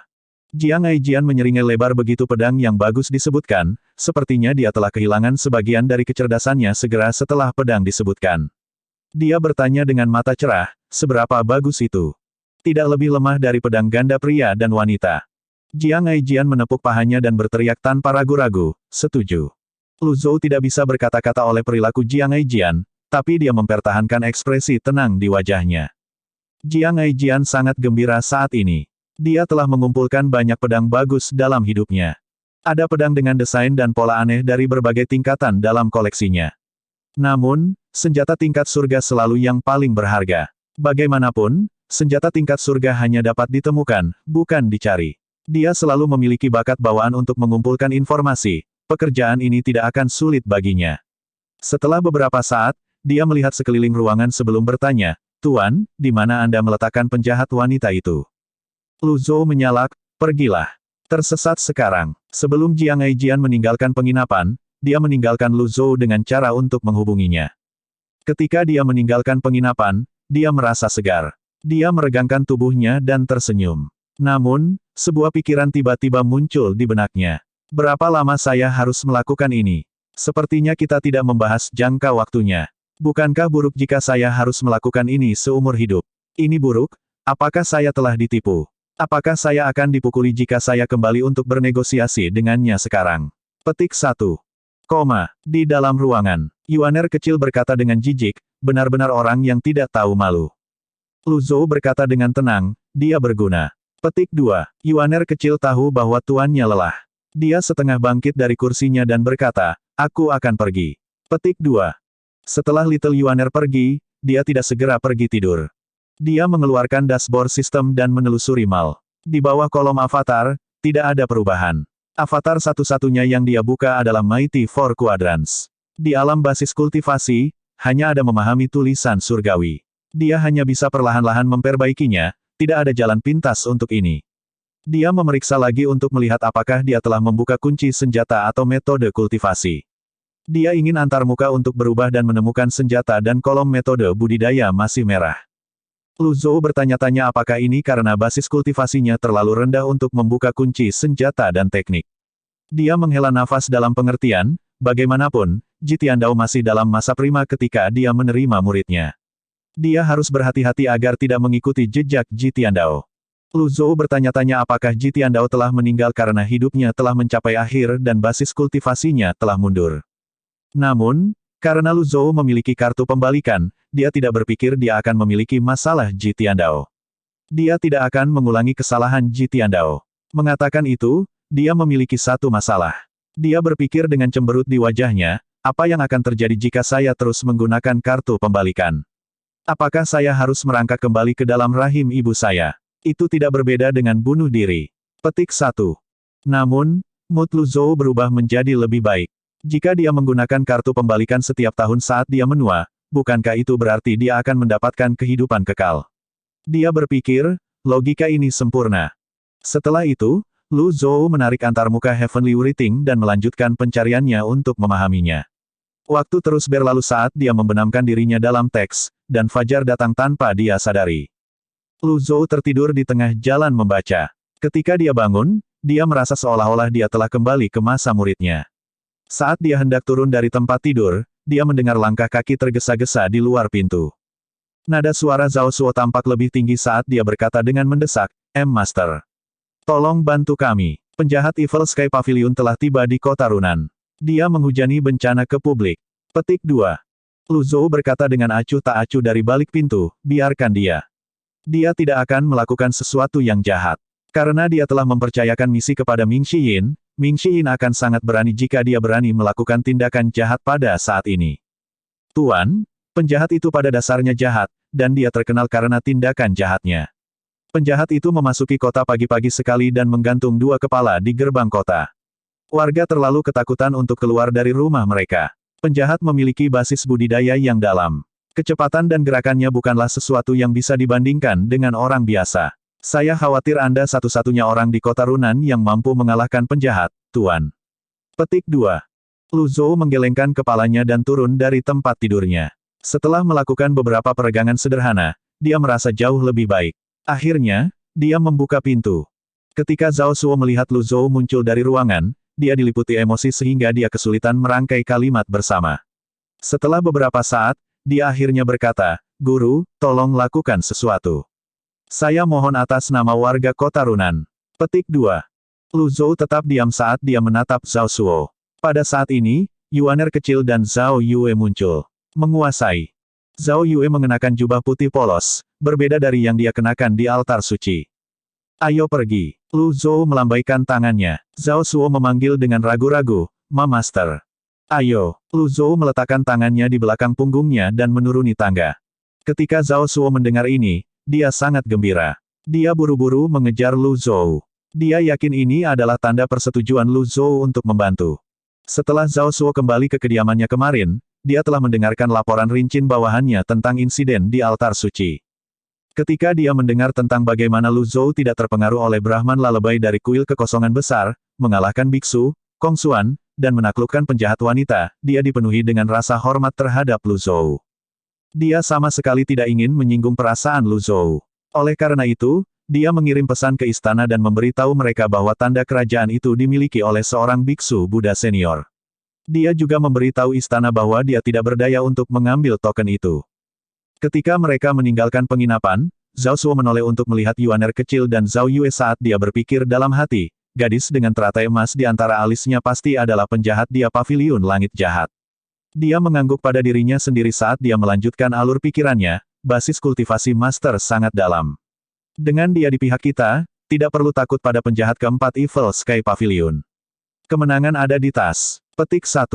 [SPEAKER 1] Jiang Aijian menyeringai lebar begitu pedang yang bagus disebutkan, sepertinya dia telah kehilangan sebagian dari kecerdasannya segera setelah pedang disebutkan. Dia bertanya dengan mata cerah, seberapa bagus itu? Tidak lebih lemah dari pedang ganda pria dan wanita. Jiang Aijian menepuk pahanya dan berteriak tanpa ragu-ragu, setuju. Lu Zhou tidak bisa berkata-kata oleh perilaku Jiang Aijian, tapi dia mempertahankan ekspresi tenang di wajahnya. Jiang Aijian sangat gembira saat ini. Dia telah mengumpulkan banyak pedang bagus dalam hidupnya. Ada pedang dengan desain dan pola aneh dari berbagai tingkatan dalam koleksinya. Namun, senjata tingkat surga selalu yang paling berharga. Bagaimanapun, senjata tingkat surga hanya dapat ditemukan, bukan dicari. Dia selalu memiliki bakat bawaan untuk mengumpulkan informasi. Pekerjaan ini tidak akan sulit baginya. Setelah beberapa saat, dia melihat sekeliling ruangan sebelum bertanya, "Tuan, di mana Anda meletakkan penjahat wanita itu?" Lu Zhou menyalak, "Pergilah. Tersesat sekarang." Sebelum Jiang Aijian meninggalkan penginapan, dia meninggalkan Lu Zhou dengan cara untuk menghubunginya. Ketika dia meninggalkan penginapan, dia merasa segar. Dia meregangkan tubuhnya dan tersenyum. Namun, sebuah pikiran tiba-tiba muncul di benaknya. Berapa lama saya harus melakukan ini? Sepertinya kita tidak membahas jangka waktunya. Bukankah buruk jika saya harus melakukan ini seumur hidup? Ini buruk? Apakah saya telah ditipu? Apakah saya akan dipukuli jika saya kembali untuk bernegosiasi dengannya sekarang? Petik 1. Di dalam ruangan, Yuaner kecil berkata dengan jijik, benar-benar orang yang tidak tahu malu. Lu Zhou berkata dengan tenang, dia berguna. Petik 2. Yuaner kecil tahu bahwa tuannya lelah. Dia setengah bangkit dari kursinya dan berkata, aku akan pergi. Petik 2. Setelah Little Yuaner pergi, dia tidak segera pergi tidur. Dia mengeluarkan dashboard sistem dan menelusuri mal. Di bawah kolom avatar, tidak ada perubahan. Avatar satu-satunya yang dia buka adalah Mighty Four Quadrants. Di alam basis kultivasi, hanya ada memahami tulisan surgawi. Dia hanya bisa perlahan-lahan memperbaikinya, tidak ada jalan pintas untuk ini. Dia memeriksa lagi untuk melihat apakah dia telah membuka kunci senjata atau metode kultivasi. Dia ingin antarmuka untuk berubah dan menemukan senjata dan kolom metode budidaya masih merah. Lu Zhou bertanya-tanya apakah ini karena basis kultivasinya terlalu rendah untuk membuka kunci senjata dan teknik. Dia menghela nafas dalam pengertian, bagaimanapun, Ji Tiandao masih dalam masa prima ketika dia menerima muridnya. Dia harus berhati-hati agar tidak mengikuti jejak Ji Tiandao. Lu Zhou bertanya-tanya apakah Ji Tiandao telah meninggal karena hidupnya telah mencapai akhir dan basis kultivasinya telah mundur. Namun, karena Lu Zhou memiliki kartu pembalikan, dia tidak berpikir dia akan memiliki masalah Ji Tiandao. Dia tidak akan mengulangi kesalahan Ji Tiandao. Mengatakan itu, dia memiliki satu masalah. Dia berpikir dengan cemberut di wajahnya, apa yang akan terjadi jika saya terus menggunakan kartu pembalikan? Apakah saya harus merangkak kembali ke dalam rahim ibu saya? Itu tidak berbeda dengan bunuh diri. Petik 1. Namun, mood Lu Zhou berubah menjadi lebih baik. Jika dia menggunakan kartu pembalikan setiap tahun saat dia menua, bukankah itu berarti dia akan mendapatkan kehidupan kekal? Dia berpikir, logika ini sempurna. Setelah itu, Lu Zhou menarik antarmuka Heavenly Writing dan melanjutkan pencariannya untuk memahaminya. Waktu terus berlalu saat dia membenamkan dirinya dalam teks, dan fajar datang tanpa dia sadari. Lu Zhou tertidur di tengah jalan membaca. Ketika dia bangun, dia merasa seolah-olah dia telah kembali ke masa muridnya. Saat dia hendak turun dari tempat tidur, dia mendengar langkah kaki tergesa-gesa di luar pintu. Nada suara Zhao Suo tampak lebih tinggi saat dia berkata dengan mendesak, Master. Tolong bantu kami. Penjahat Evil Sky Pavilion telah tiba di kota Runan. Dia menghujani bencana ke publik. Petik 2. Lu Zhou berkata dengan acuh tak acuh dari balik pintu, biarkan dia. Dia tidak akan melakukan sesuatu yang jahat. Karena dia telah mempercayakan misi kepada Ming Xiyin, Ming Xiyin akan sangat berani jika dia berani melakukan tindakan jahat pada saat ini. Tuan, penjahat itu pada dasarnya jahat, dan dia terkenal karena tindakan jahatnya. Penjahat itu memasuki kota pagi-pagi sekali dan menggantung dua kepala di gerbang kota. Warga terlalu ketakutan untuk keluar dari rumah mereka. Penjahat memiliki basis budidaya yang dalam. Kecepatan dan gerakannya bukanlah sesuatu yang bisa dibandingkan dengan orang biasa. Saya khawatir Anda satu-satunya orang di kota Runan yang mampu mengalahkan penjahat, Tuan. Petik 2. Lu Zhou menggelengkan kepalanya dan turun dari tempat tidurnya. Setelah melakukan beberapa peregangan sederhana, dia merasa jauh lebih baik. Akhirnya, dia membuka pintu. Ketika Zhao Suo melihat Lu Zhou muncul dari ruangan, dia diliputi emosi sehingga dia kesulitan merangkai kalimat bersama. Setelah beberapa saat, dia akhirnya berkata, Guru, tolong lakukan sesuatu. Saya mohon atas nama warga kota Runan. Petik 2. Lu Zhou tetap diam saat dia menatap Zhao Suo. Pada saat ini, Yuaner kecil dan Zhao Yue muncul. Menguasai. Zhao Yue mengenakan jubah putih polos, berbeda dari yang dia kenakan di altar suci. Ayo pergi. Lu Zhou melambaikan tangannya. Zhao Suo memanggil dengan ragu-ragu, Ma Master. Ayo, Lu Zhou meletakkan tangannya di belakang punggungnya dan menuruni tangga. Ketika Zhao Suo mendengar ini, dia sangat gembira. Dia buru-buru mengejar Lu Zhou. Dia yakin ini adalah tanda persetujuan Lu Zhou untuk membantu. Setelah Zhao Suo kembali ke kediamannya kemarin, dia telah mendengarkan laporan Rincin bawahannya tentang insiden di altar suci. Ketika dia mendengar tentang bagaimana Lu Zhou tidak terpengaruh oleh Brahman lalebay dari kuil kekosongan besar, mengalahkan biksu, Kong Xuan, dan menaklukkan penjahat wanita, dia dipenuhi dengan rasa hormat terhadap Lu Zhou. Dia sama sekali tidak ingin menyinggung perasaan Lu Zhou. Oleh karena itu, dia mengirim pesan ke istana dan memberitahu mereka bahwa tanda kerajaan itu dimiliki oleh seorang biksu Buddha senior. Dia juga memberitahu istana bahwa dia tidak berdaya untuk mengambil token itu. Ketika mereka meninggalkan penginapan, Zhao Suo menoleh untuk melihat Yuaner kecil dan Zhao Yue saat dia berpikir dalam hati, gadis dengan teratai emas di antara alisnya pasti adalah penjahat dia paviliun langit jahat. Dia mengangguk pada dirinya sendiri saat dia melanjutkan alur pikirannya, basis kultivasi master sangat dalam. Dengan dia di pihak kita, tidak perlu takut pada penjahat keempat Evil Sky Pavilion. Kemenangan ada di tas. Petik 1.